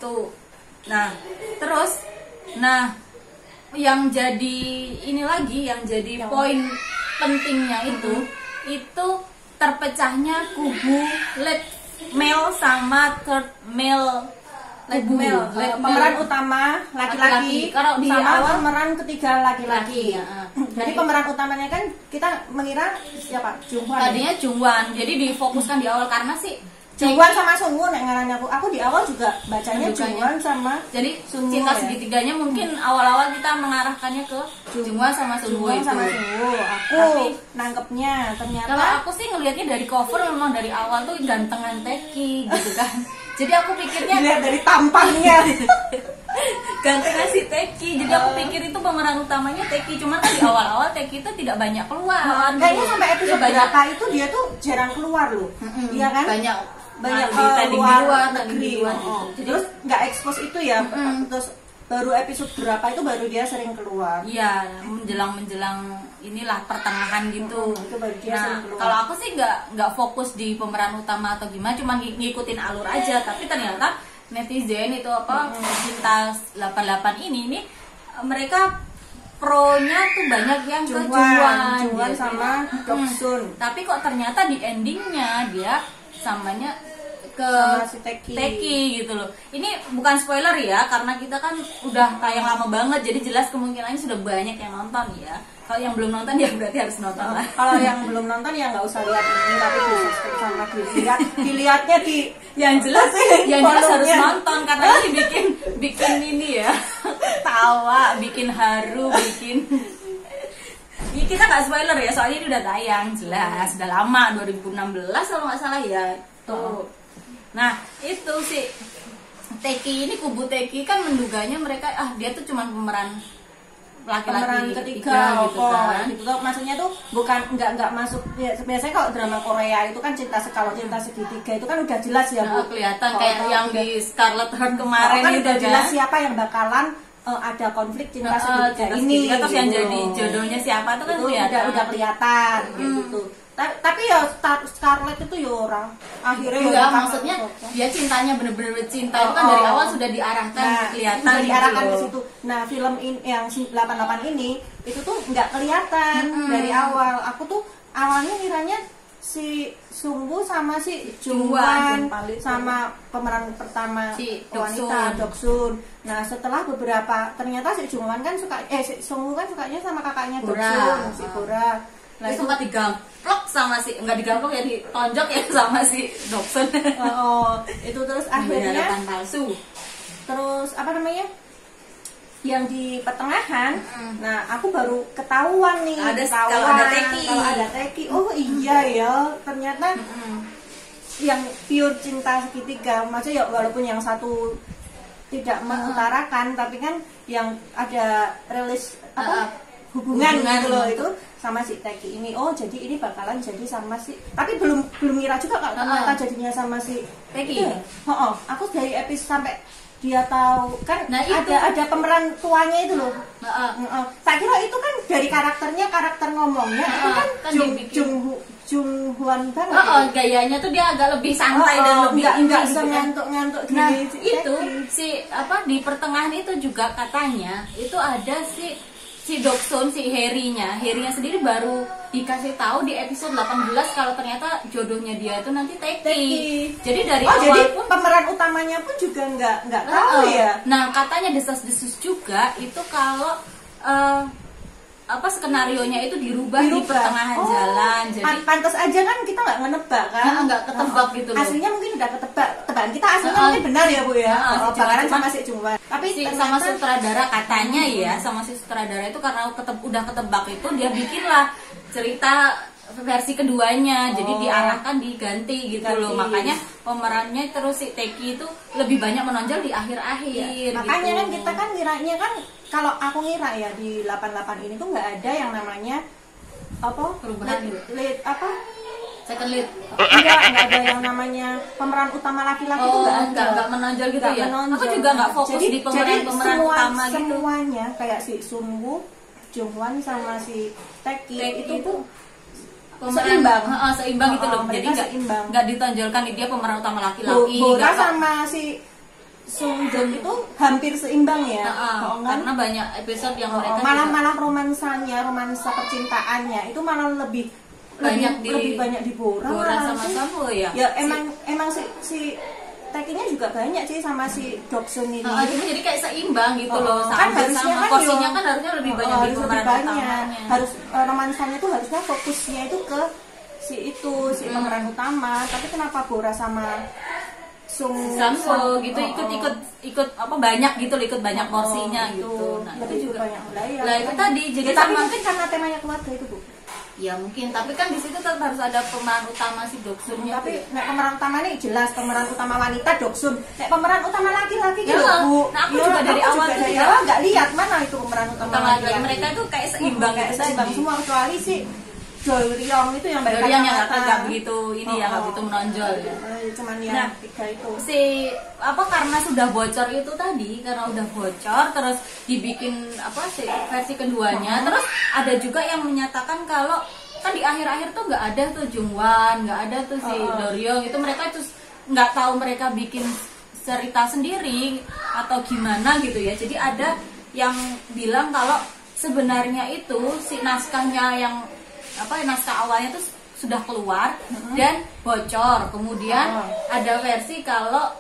Tuh. Nah, terus yang jadi ini lagi, yang jadi poin pentingnya itu terpecahnya kubu lead male sama third male. Pemeran utama laki-laki kalau di sama awal pemeran ketiga laki-laki. Jadi pemeran utamanya kan kita mengira siapa? Jungwan. Tadinya Jungwan. Jadi difokuskan di awal karena sih Jungwan sama Sungwoo nek ngarannya aku di awal juga bacanya Jungwan sama jadi Sungwoo, cinta segitiganya mungkin awal-awal kita mengarahkannya ke Jungwan sama Sungwoo itu. Aku nangkepnya ternyata kalau aku sih ngelihatnya dari cover memang dari awal tuh gantengan Teki gitu kan. Jadi aku pikirnya dilihat dari tampangnya gantengan si Teki. Jadi aku pikir itu pemeran utamanya Teki, cuman kan di awal-awal Teki itu tidak banyak keluar. Kayaknya sampai episode berapa itu dia tuh jarang keluar loh. Iya kan? Banyak di luar negeri. Terus nggak expose itu ya. Terus baru episode berapa itu baru dia sering keluar. Iya, menjelang inilah pertengahan gitu. Itu baru dia sering keluar. Kalau aku sih nggak fokus di pemeran utama atau gimana, cuma ngikutin alur aja. Tapi ternyata netizen itu cinta 88 ini mereka pro-nya tuh banyak yang ke Jungwan sama Doksun. Tapi kok ternyata di endingnya dia samanya ke sama si Teki gitu loh. Ini bukan spoiler ya, karena kita kan udah tayang lama banget, jadi jelas kemungkinannya sudah banyak yang nonton ya. Kalau yang belum nonton ya berarti harus nonton lah. Kalau yang belum nonton ya nggak usah lihat ini, tapi di subscribe sama dilihatnya di yang jelas harus nonton karena ini bikin ini ya tawa, bikin haru, bikin ya, kita nggak spoiler ya, soalnya ini udah tayang jelas, udah lama 2016 kalau nggak salah ya tuh. Nah itu sih Teki ini, kubu Teki kan menduganya mereka dia tuh cuma pemeran laki-laki ketiga gitu kan. Gitu, maksudnya tuh bukan nggak masuk ya, biasanya kalau drama Korea itu kan cinta segitiga itu kan udah jelas ya Bu. Kelihatan kayak yang di Scarlet Heart kemarin kan itu udah kan jelas siapa yang bakalan ada konflik cinta segitiga ini terus gitu. Yang jadi jodohnya siapa tuh kan itu udah kelihatan gitu. Tapi ya Scarlett itu ya orang akhirnya enggak, maksudnya dia cintanya bener-bener cinta itu kan dari awal sudah diarahkan, kelihatan sudah diarahkan gitu ke situ. Nah film yang 88 ini itu tuh nggak kelihatan dari awal. Aku tuh awalnya kiranya si Sungwoo sama si Jungwan sama pemeran pertama si wanita Doksun. Nah setelah beberapa ternyata si Jungwan kan si Sungwoo kan sukanya sama kakaknya Doksun, si Bora. Nah, itu sempat digamplok sama si, enggak digamplok ya, ditonjok ya sama si Doksun. Itu terus akhirnya palsu. Terus apa namanya? Yang di pertengahan, nah aku baru ketahuan nih kalau ada Teki. Oh iya ya, ternyata yang pure cinta segitiga, maksudnya ya walaupun yang satu tidak mengutarakan, tapi kan yang ada rilis hubungan gitu loh itu sama si Teki ini. Oh jadi ini bakalan jadi sama si, tapi belum ngira juga kalau ternyata jadinya sama si Teki. Aku dari episode sampai dia tahu kan itu ada pemeran tuanya itu loh. Tak kira itu kan dari karakter ngomongnya itu kan Jungwan banget. Gayanya tuh dia agak lebih santai dan lebih enggak gitu ngantuk gini. Nah itu si di pertengahan itu juga katanya itu ada si Doksun, si Harry-nya sendiri baru dikasih tahu di episode 18 kalau ternyata jodohnya dia itu nanti Teki. Jadi dari awal pun pemeran utamanya pun juga nggak tahu ya. Nah katanya desas-desus juga itu kalau skenarionya itu dirubah di pertengahan jalan. Jadi pantas aja kan kita nggak menebak kan, nggak ketebak gitu loh. Aslinya mungkin udah ketebak, tebakan kita aslinya mungkin benar ya Bu ya. Bakaran sama si Jungwan. Tapi sama sutradara katanya ya, sama si sutradara itu karena udah ketebak itu dia bikinlah cerita versi keduanya. Jadi diarahkan diganti gitu loh. Makanya pemerannya terus si Teki itu lebih banyak menonjol di akhir-akhir. Makanya gitu. kan kita kan ngiranya kan, kalau aku ngira ya di 88 ini tuh nggak ada yang namanya perubahan lead second lead. Enggak ada yang namanya pemeran utama laki-laki itu enggak menonjol gitu ya. Aku juga nggak fokus di pemeran utama gitu. Semuanya kayak si Sungwoo, Jungwan sama si Teki itu tuh seimbang gitu loh. Jadi nggak ditonjolkan dia pemeran utama laki-laki. Bora sama si Sungjung itu hampir seimbang ya. Karena banyak episode yang mereka malah romansa percintaannya itu malah lebih banyak di Bora sama Sungwoo ya. Ya emang si Tekinya juga banyak sih sama si Doksun ini. Jadi kayak seimbang gitu loh. Kan harusnya kan porsinya kan harusnya lebih banyak di pemeran utamanya. Harus romansanya tuh harusnya fokusnya itu ke si pemeran utama. Tapi kenapa Bora sama Sungwoo gitu ikut banyak gitu, ikut banyak porsinya gitu. Nah, itu juga banyak wilayah. Lah itu tadi jadi tapi mungkin karena temanya keluarga itu Bu. Ya mungkin, tapi kan di situ tetap harus ada pemeran utama si Doksunnya. Tapi pemeran utama ini jelas pemeran utama wanita Doksun. Pemeran utama laki-laki gitu Bu. Nah, aku juga dari awal tuh nggak lihat mana itu pemeran utama laki-laki. Mereka tuh kayak seimbang semua, kecuali sih Doryong itu yang baik nggak begitu nggak begitu menonjol ya. Cuman yang tiga itu. Karena sudah bocor itu tadi, karena udah bocor terus dibikin versi keduanya. Terus ada juga yang menyatakan kalau kan di akhir-akhir tuh nggak ada tuh Jungwan, nggak ada tuh si Doryong, itu mereka terus nggak tahu mereka bikin cerita sendiri atau gimana gitu ya. Jadi ada yang bilang kalau sebenarnya itu si naskahnya naskah awalnya tuh sudah keluar dan bocor. Kemudian ada versi kalau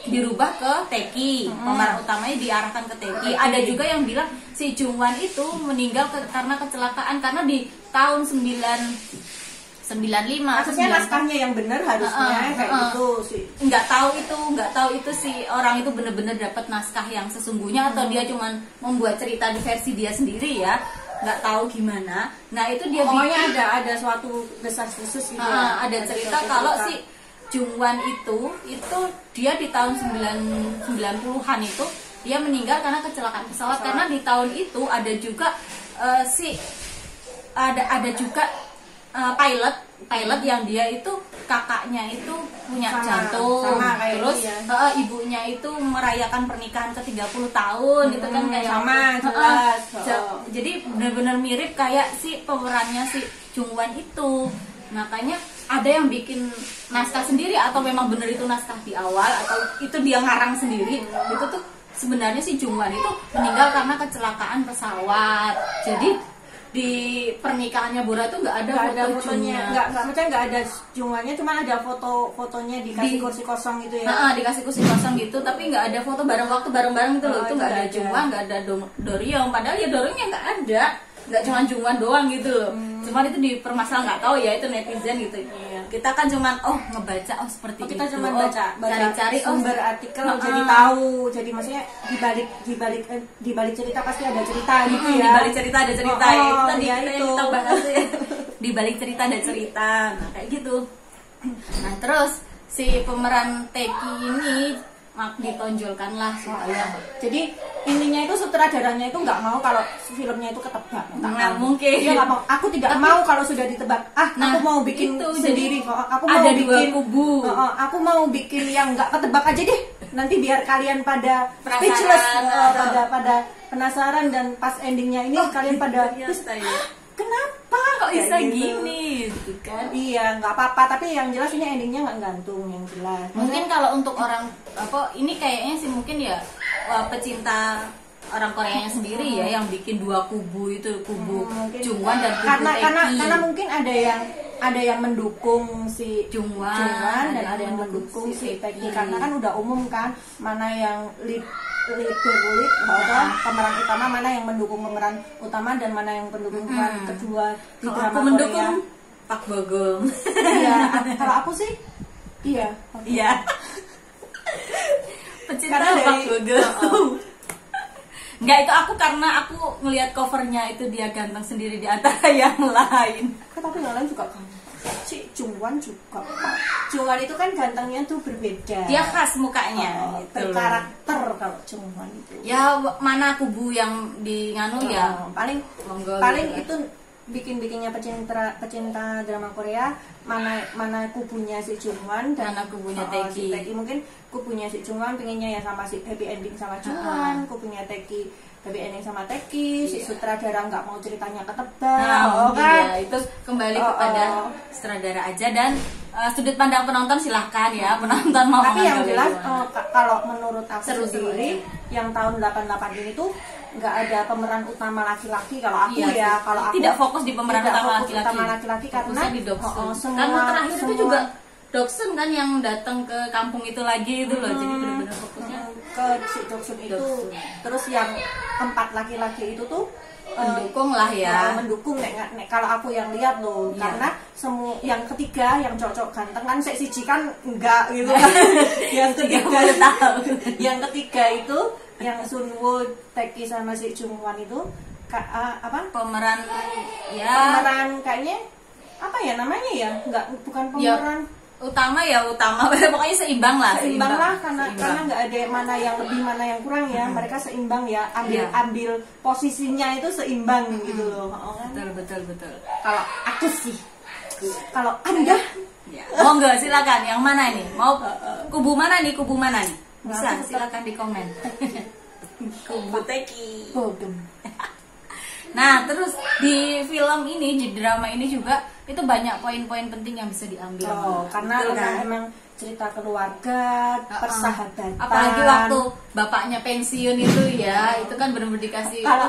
dirubah ke Taeki, pemeran utamanya diarahkan ke Taeki. Ada juga yang bilang si Jungwan itu meninggal karena kecelakaan, karena di tahun 95. Maksudnya naskahnya yang benar harusnya kayak gitu sih. Nggak tahu itu si orang itu benar-benar dapat naskah yang sesungguhnya atau dia cuman membuat cerita di versi dia sendiri ya. Nggak tau gimana. Nah itu dia pokoknya ada suatu desas-desus gitu. Ada cerita kalau si Jungwan itu dia di tahun 90-an itu dia meninggal karena kecelakaan pesawat. Karena di tahun itu ada juga ada juga pilot yang dia itu kakaknya itu punya jantung, terus ibunya itu merayakan pernikahan ke 30 tahun itu kan kayak jelas. Jadi benar-benar mirip kayak si pemerannya si Jungwan itu. Makanya ada yang bikin naskah sendiri atau memang benar itu naskah di awal atau itu dia ngarang sendiri. Itu tuh sebenarnya si Jungwan itu meninggal karena kecelakaan pesawat. Jadi di pernikahannya Bora tuh nggak ada fotonya, nggak ada Jungwannya, cuma ada fotonya dikasih kursi kosong gitu ya. Dikasih kursi kosong gitu, tapi nggak ada foto bareng gitu loh. Itu nggak ada Jungwan, nggak ada Doryong, padahal ya Doryongnya nggak ada, nggak cuma Jungwan doang gitu loh. Cuman itu dipermasalahan, nggak tahu ya, itu netizen gitu. Kita kan cuman ngebaca seperti itu. Kita cuma baca cari sumber artikel jadi tahu. Jadi maksudnya di balik cerita pasti ada cerita gitu ya. Di balik cerita ada cerita. Itu tadi kita bahas ya. Di balik cerita ada cerita. Nah, kayak gitu. Nah, terus si pemeran Taeki ini ditonjolkanlah soalnya. Jadi intinya itu sutradaranya itu nggak mau kalau filmnya itu ketebak. Nggak mungkin. Dia nggak mau. Aku tidak mau kalau sudah ditebak. Aku mau bikin itu, sendiri. Aku mau ada bikin dua kubu. Aku mau bikin yang nggak ketebak aja deh. Nanti biar kalian pada speechless, pada penasaran, dan pas endingnya ini kalian pada kenapa kok bisa gitu. Gini gitu kan. Iya, nggak apa-apa, tapi yang jelas ini endingnya nggak gantung, yang jelas. Mungkin kalau untuk orang ini kayaknya sih mungkin ya pecinta orang Koreanya sendiri ya yang bikin dua kubu itu, kubu Jungwan dan kubu Taeki. Karena mungkin ada yang mendukung si Jungwan dan ada yang mendukung si Taeki, karena kan udah umum kan mana yang lead pemeran utama, mana yang mendukung pemeran utama dan mana yang pendukung pemeran kedua di drama aku mendukung Korea. Pak Bogum. Iya, kalau aku sih iya. Pecinta Pak Bogum. Enggak, itu aku karena aku ngelihat covernya itu dia ganteng sendiri di antara yang lain. Tapi yang lain juga kan. Si Jungwan juga. Jungwan itu kan gantengnya tuh berbeda. Dia khas mukanya gitu. Karakter kalau Jungwan itu. Ya mana kubu yang di nganu ya paling gitu. Itu bikinnya pecinta drama Korea, mana kubunya si Jungwan dan mana kubunya Taeki. Mungkin kubunya si Jungwan pengennya ya sama si happy ending sama Jungwan, kubunya Taeki happy ending sama Taeki, si sutradara nggak mau ceritanya ketebak. Kan? Itu kembali kepada sutradara aja dan sudut pandang penonton silahkan ya, penonton mau. Tapi yang jelas kalau menurut aku sendiri yang tahun 88 ini tuh nggak ada pemeran utama laki-laki kalau aku kalau aku tidak fokus di pemeran utama laki-laki karena di karena terakhir itu juga Doksun kan yang datang ke kampung itu lagi itu loh, jadi benar-benar fokusnya ke si Doksun itu. Terus yang 4 laki-laki itu tuh mendukung lah ya, mendukung kalau aku yang lihat loh, karena semua yang ketiga yang cocok ganteng kan siji kan enggak gitu kan. yang ketiga itu yang Sunwoo, Taeki sama si Jungwan itu pemeran kayaknya apa ya namanya ya, bukan pemeran utama pokoknya seimbang lah karena nggak ada mana yang lebih mana yang kurang ya, mereka seimbang ya, ambil posisinya itu seimbang gitu loh. Betul kalau aku sih, kalau Anda monggo silakan, yang mana nih, mau kubu mana nih bisa silakan di komen. Kubu Taeki. Nah, terus di film ini, di drama ini juga itu banyak poin-poin penting yang bisa diambil. Karena emang cerita keluarga, persahabatan. Apalagi waktu bapaknya pensiun itu ya, itu kan benar-benar dikasih. Kalau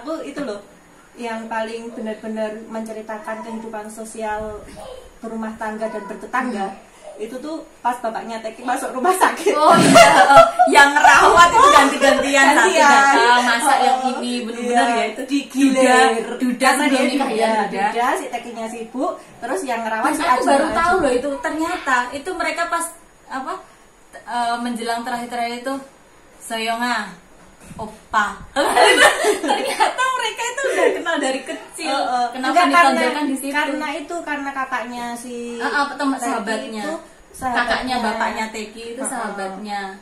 aku itu loh, yang paling benar-benar menceritakan kehidupan sosial berumah tangga dan bertetangga itu tuh pas bapaknya Teki masuk rumah sakit. Oh iya, yang ngerawat itu ganti-gantian, satu datang masak yang ini benar-benar ya itu Duda dia nikah ya, Duda si Tekinya sibuk, terus yang ngerawat si aku baru tahu loh itu ternyata itu mereka pas apa menjelang terakhir-terakhir itu Soyonga Oppa. Ternyata mereka itu udah kenal dari kecil. Kenapa ditonjolkan di situ? Karena kakaknya si sahabatnya. Kakaknya bapaknya Teki itu sahabatnya.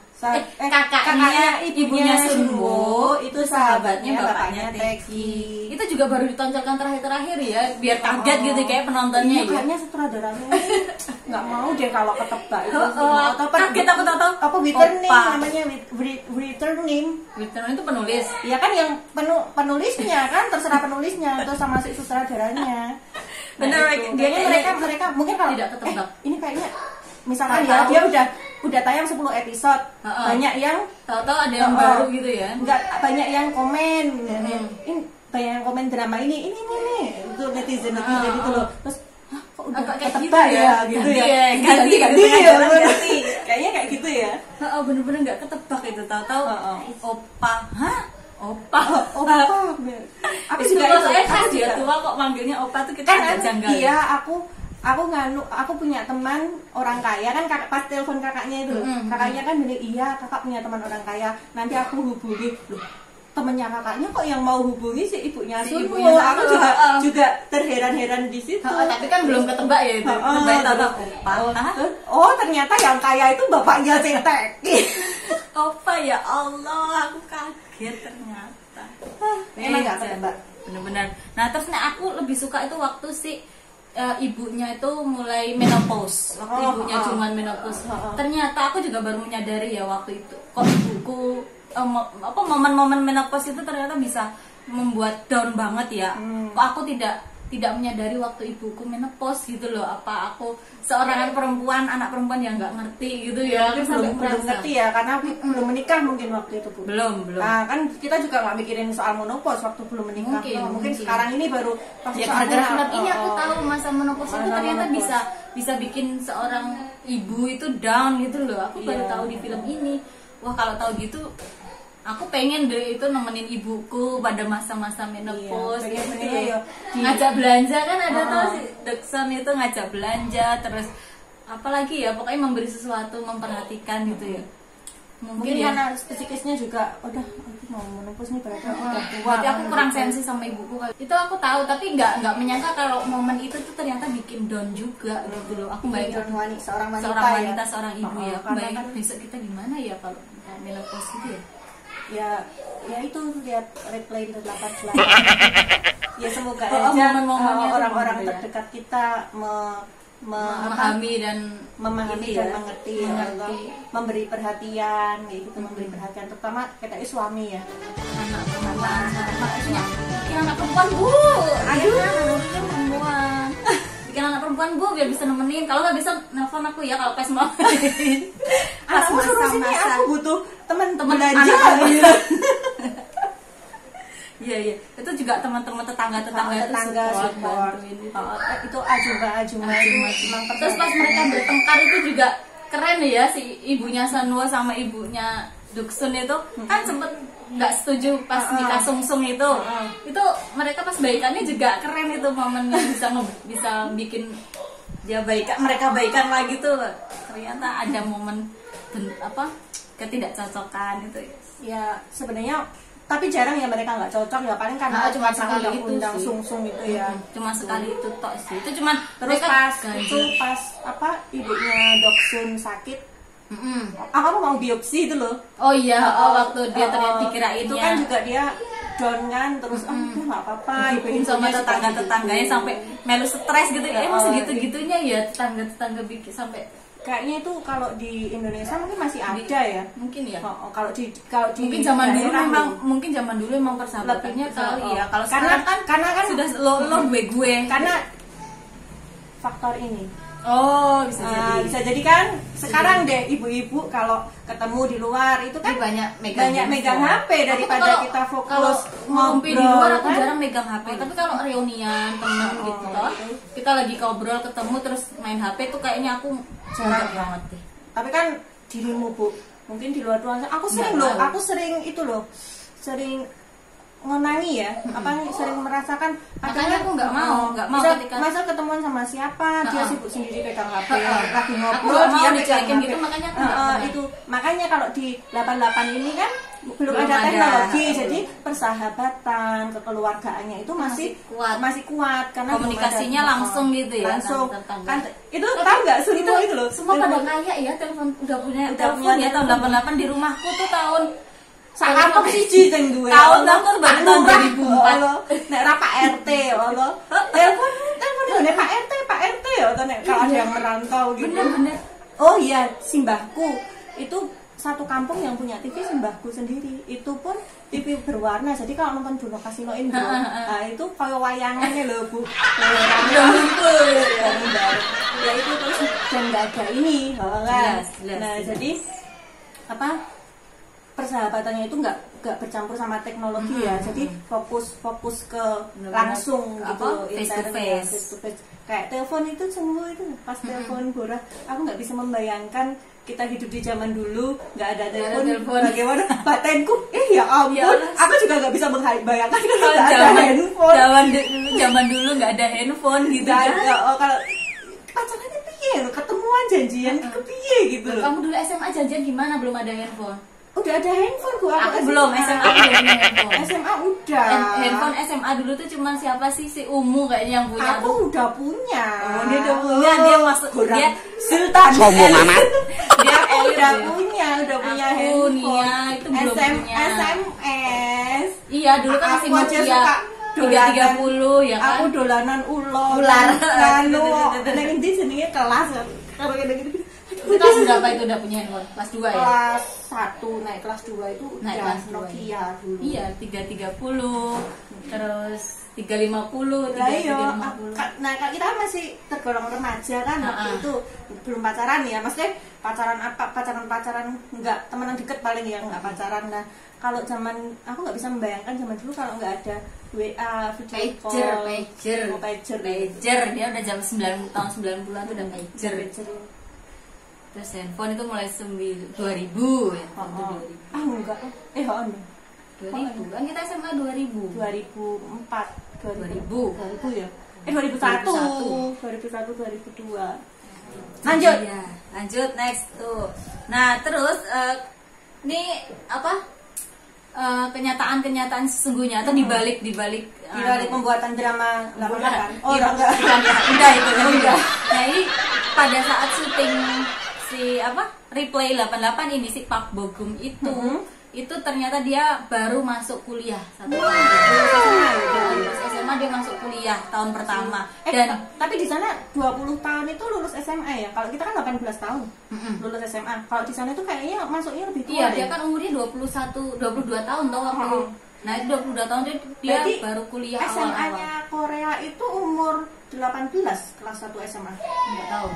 Kakaknya ibunya Sunwo itu sahabatnya bapaknya Teki. Itu juga baru ditonjolkan terakhir-terakhir ya, biar kaget gitu kayak penontonnya. Kayaknya sutradaranya nggak mau deh kalau ketebak itu. Kaget aku tahu. Apa Returning namanya Returning. Returning itu penulis. Iya kan yang penulisnya kan terserah penulisnya atau sama si sutradaranya. Bener, mereka mungkin kalau tidak ketebak. Ini kayaknya misalkan ya dia udah tayang 10 episode, banyak yang tahu-tahu ada yang baru gitu ya. Enggak, banyak yang komen. Ini banyak yang komen drama ini itu netizen itu loh. Terus kok udah ketebak ya gitu ya. Ganti. Kayaknya kayak gitu ya. Bener-bener enggak ketebak itu, tahu-tahu Oppa. Oppa. Aku juga khas dia tua kok manggilnya Oppa tuh kita agak janggal. Iya, aku punya teman orang kaya kan, pas telepon kakaknya itu kakaknya kan bilang iya kakak punya teman orang kaya, nanti aku hubungi. Loh, temennya kakaknya kok yang mau hubungi si ibunya Sunwo. Aku juga terheran-heran di situ. Tapi kan belum ketebak ya itu. Oh ternyata yang kaya itu bapaknya Teki. Oppa, ya Allah, aku kaget ternyata. Memang nggak ketebak. Bener-bener. Nah terus aku lebih suka itu waktu si ibunya itu mulai menopause, waktu ibunya cuman menopause. Ternyata aku juga baru menyadari ya waktu itu kok ibuku momen-momen menopause itu ternyata bisa membuat down banget ya. Kok aku tidak menyadari waktu ibuku menopause gitu loh. Apa aku seorang anak perempuan yang nggak ngerti gitu ya. Belum ngerti ya karena belum menikah mungkin waktu itu, Bu. Belum. Nah kan kita juga nggak mikirin soal menopause waktu belum menikah. Mungkin sekarang ini baru ya gara-gara film ini aku tahu masa menopause itu ternyata bisa bikin seorang ibu itu down gitu loh. Aku baru tahu di film ini. Wah kalau tahu gitu aku pengen deh itu nemenin ibuku pada masa-masa menopause. Ngajak belanja kan ada tau si Dekson itu ngajak belanja, terus apalagi ya pokoknya memberi sesuatu, memperhatikan gitu ya. Mungkin karena psikisnya juga udah mau menopause nih berarti udah tua. Berarti aku kurang sensi sama ibuku. Itu aku tahu tapi nggak menyangka kalau momen itu tuh ternyata bikin down juga gitu loh. Aku bayangin seorang wanita, seorang ibu ya. Aku bayangin besok kita gimana ya kalau menopause gitu ya. Ya itu lihat replay 8 ya semoga aja orang-orang terdekat kita memahami dan mengerti, memberi perhatian gitu, memberi perhatian terutama kita suami ya, anak perempuan Bu, bikin anak perempuan Bu biar bisa nemenin. Kalau nggak bisa nelfon aku ya kalau pas mau. Aku suruh sini, aku butuh teman-teman belanja. Iya. Itu juga teman-teman tetangga support. Itu ajuma. Terus pas mereka bertengkar itu juga keren ya, si ibunya Sunwo sama ibunya Duksun itu kan sempet nggak setuju pas nikah sungsung itu. Itu mereka pas baikannya juga keren itu momennya, bisa bikin dia mereka baikan lagi tuh. Ternyata ada momen ketidakcocokan itu ya sebenarnya, tapi jarang ya mereka nggak cocok ya, paling karena cuma sekali itu undang sungsung itu ya, cuma sekali itu tok sih. Itu cuma terus pas ibunya Doksun sakit, aku mau biopsi itu loh. Oh iya, waktu dia ternyata dikirain itu kan juga dia down kan, terus udah nggak apa-apa, ibu sama tetangganya sampai melu stres gitu. Emang segitu-gitunya ya tetangga bikin sampai. Kayaknya itu kalau di Indonesia mungkin masih ada ya. Mungkin ya. Kalau di mungkin zaman dulu memang persahabatannya kali ya. Kalau karena kan sudah lo gue. Karena faktor ini Oh, bisa jadi. Bisa jadi kan sekarang deh ibu-ibu kalau ketemu di luar itu kan banyak megang HP daripada kita fokus ngobrol di luar. Aku kan? jarang megang HP. Tapi kalau reunian teman gitu toh, kita lagi ngobrol ketemu terus main HP tuh kayaknya aku jarang banget deh. Tapi kan dirimu Bu, mungkin di luar ruangan aku sering sering ngenangi ya, sering merasakan. Makanya aku nggak mau ketika masa ketemuan sama siapa dia sibuk sendiri pegang HP, lagi ngobrol aku dia dicuekin pegang gitu, HP. makanya aku Itu makanya kalau di 88 ini kan belum ada teknologi, jadi persahabatan kekeluargaannya itu masih kuat karena komunikasinya langsung gitu ya, langsung kan itu tahu nggak itu loh semua pada kaya ya, telepon udah punya telepon ya. Tahun 88 di rumahku tuh tahun Sampok siji sing duwe. Tahun baru tahun 2004. Nek ra Pak RT Allah. Telepon ngene Pak RT ya nek kalau ada yang merantau gitu. Bener. Oh iya, simbahku itu satu kampung yang punya TV simbahku sendiri. Itu pun TV berwarna. Jadi kalau nonton Dono Kasino Indro, nah itu kayak wayangannya loh Bu. Ya itu terus dan nggak ada ini, kan. Nah jadi persahabatannya itu nggak bercampur sama teknologi ya, jadi fokus ke langsung gitu, face to face. Kayak telepon itu semua itu pas telepon Bora, aku nggak bisa membayangkan kita hidup di zaman dulu nggak ada telepon, bagaimana batinku ya ampun, aku juga nggak bisa membayangkan kalau nggak ada handphone. Zaman dulu nggak ada handphone gitu kan. Kalau pacarannya piye, ketemuan janjian kepiye gitu loh. Kamu dulu SMA janjian gimana, belum ada handphone? Udah ada handphone Bu, aku belum. SMA belum punya handphone. SMA udah. Handphone SMA dulu tuh cuman siapa sih, si Umu kayaknya yang punya. Aku udah punya. Dia udah punya, dia masuk dia Sultan. Sombong amat. Dia udah punya handphone. Nia itu belum punya. SMS. Iya, dulu kan masih Nokia 330 ya kan. Aku dolanan ular. Anu, nek endi jenenge kelas. Karo gini-gini. Kelas berapa itu udah punya handphone? Kelas 2 ya? Kelas 1 naik kelas 2 itu naik udah kelas Nokia dulu. Iya, 330, terus 350, 350. Nah, kita kan masih tergolong remaja kan waktu itu, belum pacaran ya. Maksudnya pacaran enggak, temenan deket paling ya, enggak pacaran. Nah, kalau zaman aku nggak bisa membayangkan zaman dulu kalau nggak ada WA, video call, pager. Dia udah jam 9 tahun 90-an tuh udah pager. Terus handphone itu mulai 2000 ya. Enggak. 2000 kan kita SMA 2000. 2000 ya. 2001, 2002. Lanjut next tuh. Nah, terus ini apa? Kenyataan sesungguhnya atau dibalik pembuatan drama 88. Oh, enggak. Udah itu kan udah. Nah, ini pada saat syuting si replay 88 ini si Park Bo Gum itu ternyata dia baru masuk kuliah satu tahun. Lulus SMA dia masuk kuliah tahun pertama. Dan tapi di sana 20 tahun itu lulus SMA ya. Kalau kita kan 18 tahun lulus SMA. Kalau di sana itu kayaknya masuknya lebih tua. Iya, dia kan umurnya 22 tahun toh waktu. Nah, itu 22 tahun dia baru kuliah awal-awal. SMA-nya Korea itu umur 18 kelas 1 SMA. Enggak tahu.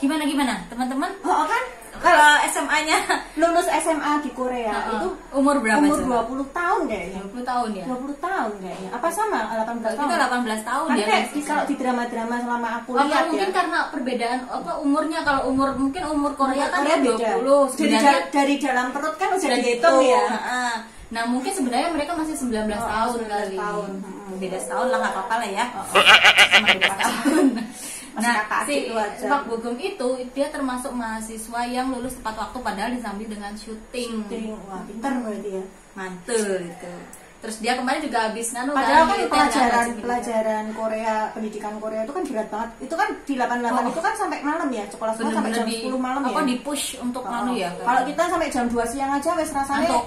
Gimana teman-teman? Kan kalau SMA-nya lulus SMA di Korea itu umur berapa? Umur 20 tahun kayaknya. 20 tahun ya? 20 tahun kayaknya. Apa sama 18 tahun? Kita 18 tahun kan ya. Kalau di drama-drama selama aku lihat mungkin ya. karena perbedaan umurnya. Kalau mungkin umur Korea kan beda. 20. Dari dalam perut kan udah dihitung ya. Nah, mungkin sebenarnya mereka masih 19 tahun kali. Beda setahun lah, nggak apa-apa lah ya. Cuma beda tahun. Nah, si Park Bo Gum itu dia termasuk mahasiswa yang lulus tepat waktu padahal disambi dengan syuting. Wah, pintar berarti ya. Mantul itu. Terus dia kemarin juga habis padahal kan pelajaran Korea, pendidikan Korea itu kan berat banget. Itu kan di 88 itu kan sampai malam ya, sekolah sampai jam 10 malam ya. Apa di push untuk ya. Kalau kita sampai jam 2 siang aja wes rasanya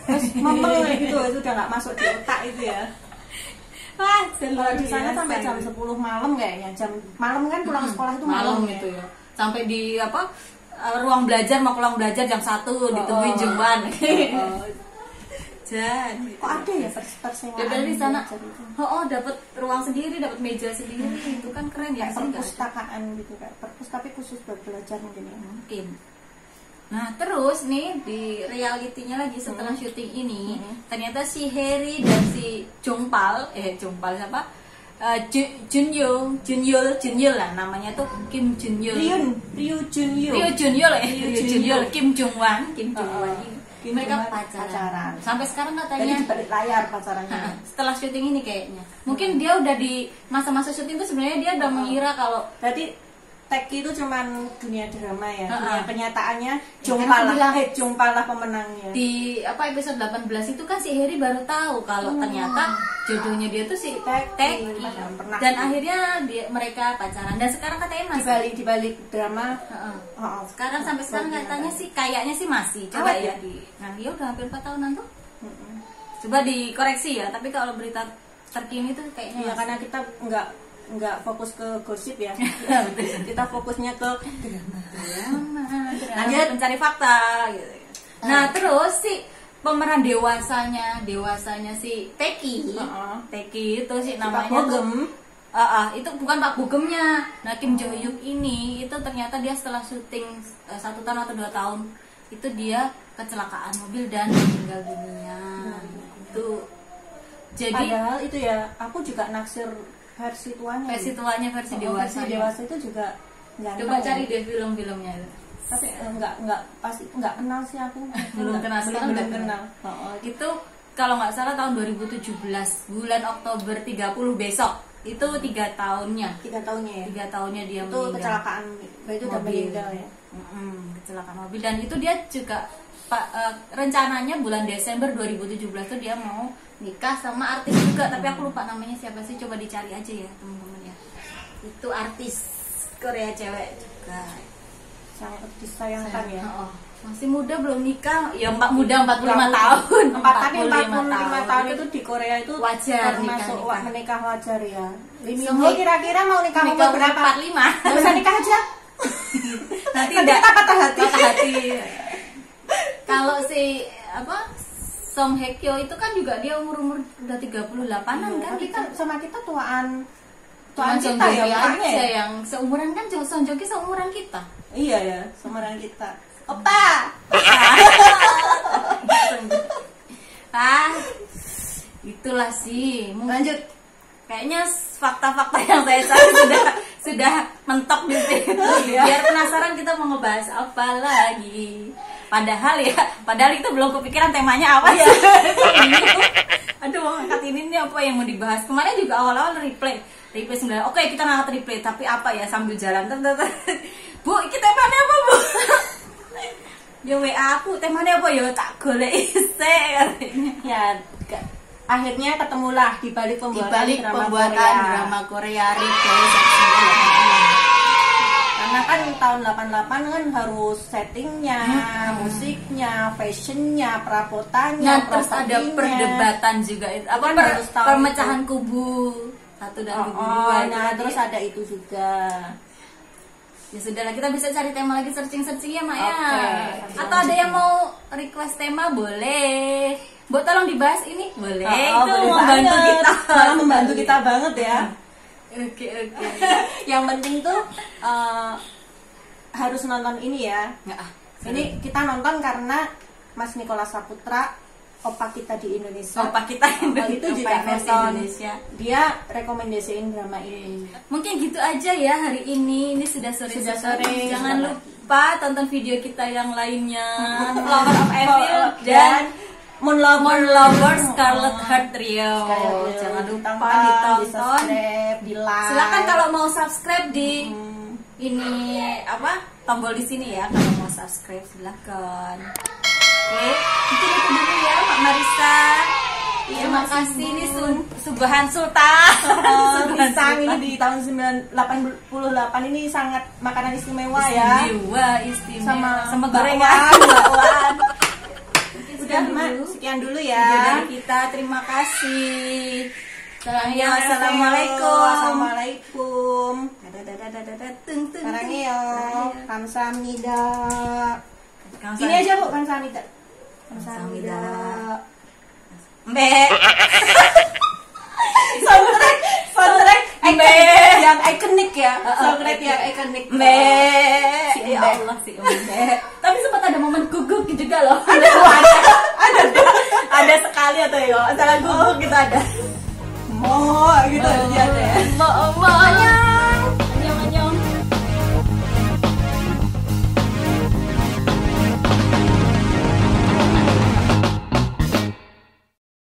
wes memeng gitu, itu udah nggak masuk di otak itu ya. Kalau di sana sampai jam 10 malam kayaknya. Jam malam kan pulang sekolah itu malam gitu ya. Sampai di ruang belajar, mau pulang belajar jam 1 ditungguin Juan. jajan. Kok ada ya persewaan? Udah di sana. belajar itu? Dapat ruang sendiri, dapat meja sendiri. Itu kan keren ya. Kayak perpustakaan gitu, kayak perpus tapi khusus buat belajar mungkin ya. Mungkin. Nah terus nih di realitinya lagi setelah syuting ini ternyata si Harry dan si Jongpal siapa? Junyul lah namanya tuh Kim Junyul. Ryu Junyul. Kim Jongwan ini. Mereka pacaran. Sampai sekarang katanya Jadi di balik layar pacarannya. setelah syuting ini kayaknya. Mungkin dia udah di masa-masa syuting itu sebenarnya dia udah mengira kalau Berarti Teki itu cuman dunia drama ya. Dunia kenyataannya kan Jongpal lah pemenangnya. di episode 18 itu kan si Harry baru tahu kalau ternyata jodohnya dia tuh si Teki. Dan akhirnya mereka pacaran dan sekarang katanya masih di balik drama. sekarang sampai sekarang katanya sih kayaknya sih masih coba ya nah ya udah hampir 4 tahunan tuh. Coba dikoreksi ya, tapi kalau berita terkini tuh kayaknya ya karena kita nggak fokus ke gosip ya. Kita fokusnya ke drama. Lanjut mencari fakta gitu. Nah, terus si pemeran dewasanya si Teki. Teki itu sih namanya Bogem. Itu bukan Pak Bogemnya. Nah, Kim Jo Hyuk ini itu ternyata dia setelah syuting 1 tahun atau 2 tahun itu dia kecelakaan mobil dan meninggal dunia. Itu jadi padahal itu ya aku juga naksir versi tuanya. Versi dewasa. Versi dewasa itu juga ganteng. Coba cari deh film-filmnya. Tapi nggak kenal sih aku. Belum kenal. Itu kalau nggak salah tahun 2017 bulan Oktober 30 besok. Itu 3 tahunnya. 3 tahunnya ya. 3 tahunnya dia itu meninggal. Kecelakaan. Itu udah meninggal ya. Kecelakaan mobil dan itu dia juga rencananya bulan Desember 2017 tuh dia mau nikah sama artis juga, tapi aku lupa namanya siapa sih, coba dicari aja ya teman-teman ya. Itu artis Korea cewek juga. Sangat disayangkan ya. Masih muda belum nikah, ya muda 45 tahun. 45 tahun itu di Korea itu wajar termasuk menikah wajar ya. Semua kira-kira mau nikah umur berapa? 45. Nggak usah nikah aja. Nanti kita patah hati. Kalau si Song Hye Kyo itu kan juga dia umur udah 38-an kan. Tapi kan sama kita tuaan kita ya aja yang seumuran kan. Song Joong Ki seumuran kita. Iya ya, seumuran kita. Opa. Itulah sih. Lanjut. Kayaknya fakta-fakta yang saya cari sudah mentok di situ. Biar penasaran kita mau ngebahas apa lagi. Padahal itu belum kepikiran temanya apa ya. Aduh, mau angkat ini nih apa yang mau dibahas. Kemarin juga awal-awal replay 9. Oke, kita ngangkat replay, tapi apa ya sambil jalan. Bu, ini temanya apa, Bu? Ya WA aku, temanya apa ya? Tak golek isek katanya. Ya, akhirnya ketemulah di balik pembuatan drama Korea replay. Karena kan tahun 88 kan harus settingnya, musiknya, fashionnya, perabotannya, terus ada perdebatan juga itu. Permecahan kubu 1 dan kubu 2. Nah, terus ada itu juga. Ya sudahlah, kita bisa cari tema lagi, searching ya Mak ya. Atau ada yang mau request tema boleh. Buat tolong dibahas ini boleh. Itu membantu kita banget ya. Oke. Yang penting tuh harus nonton ini ya. Ini kita nonton karena Mas Nicholas Saputra, opa kita di Indonesia. Itu juga nonton. Dia rekomendasiin drama ini. Mungkin gitu aja ya hari ini. Ini sudah sore. Jangan lupa tonton video kita yang lainnya. Flower of Evil dan Moon Lover Scarlet Heart Trio. Jangan lupa ditonton, di like. Silakan kalau mau subscribe di ini tombol di sini ya. Kalau mau subscribe silakan. Oke, mungkin itu dulu ya Mak Marisa. Terima kasih ini Subahan Sultan. Pisang ini di tahun 1988 ini sangat makanan istimewa ya. Istimewa. Sama gorengan. Udah sekian dulu ya dari kita. Terima kasih. Assalamualaikum. Sarangyo. Kamsahamnida. Ini aja Bu, kamsahamnida. Mbak. soundtrack yang ikonik ya, soundtrack yang ikonik. Mbak. Ya Allah sih Mbak. Tapi sempat ada momen gugup juga loh. Ada sekali atau ya, salah gugup gitu ada. Mo gitu aja ya. Mo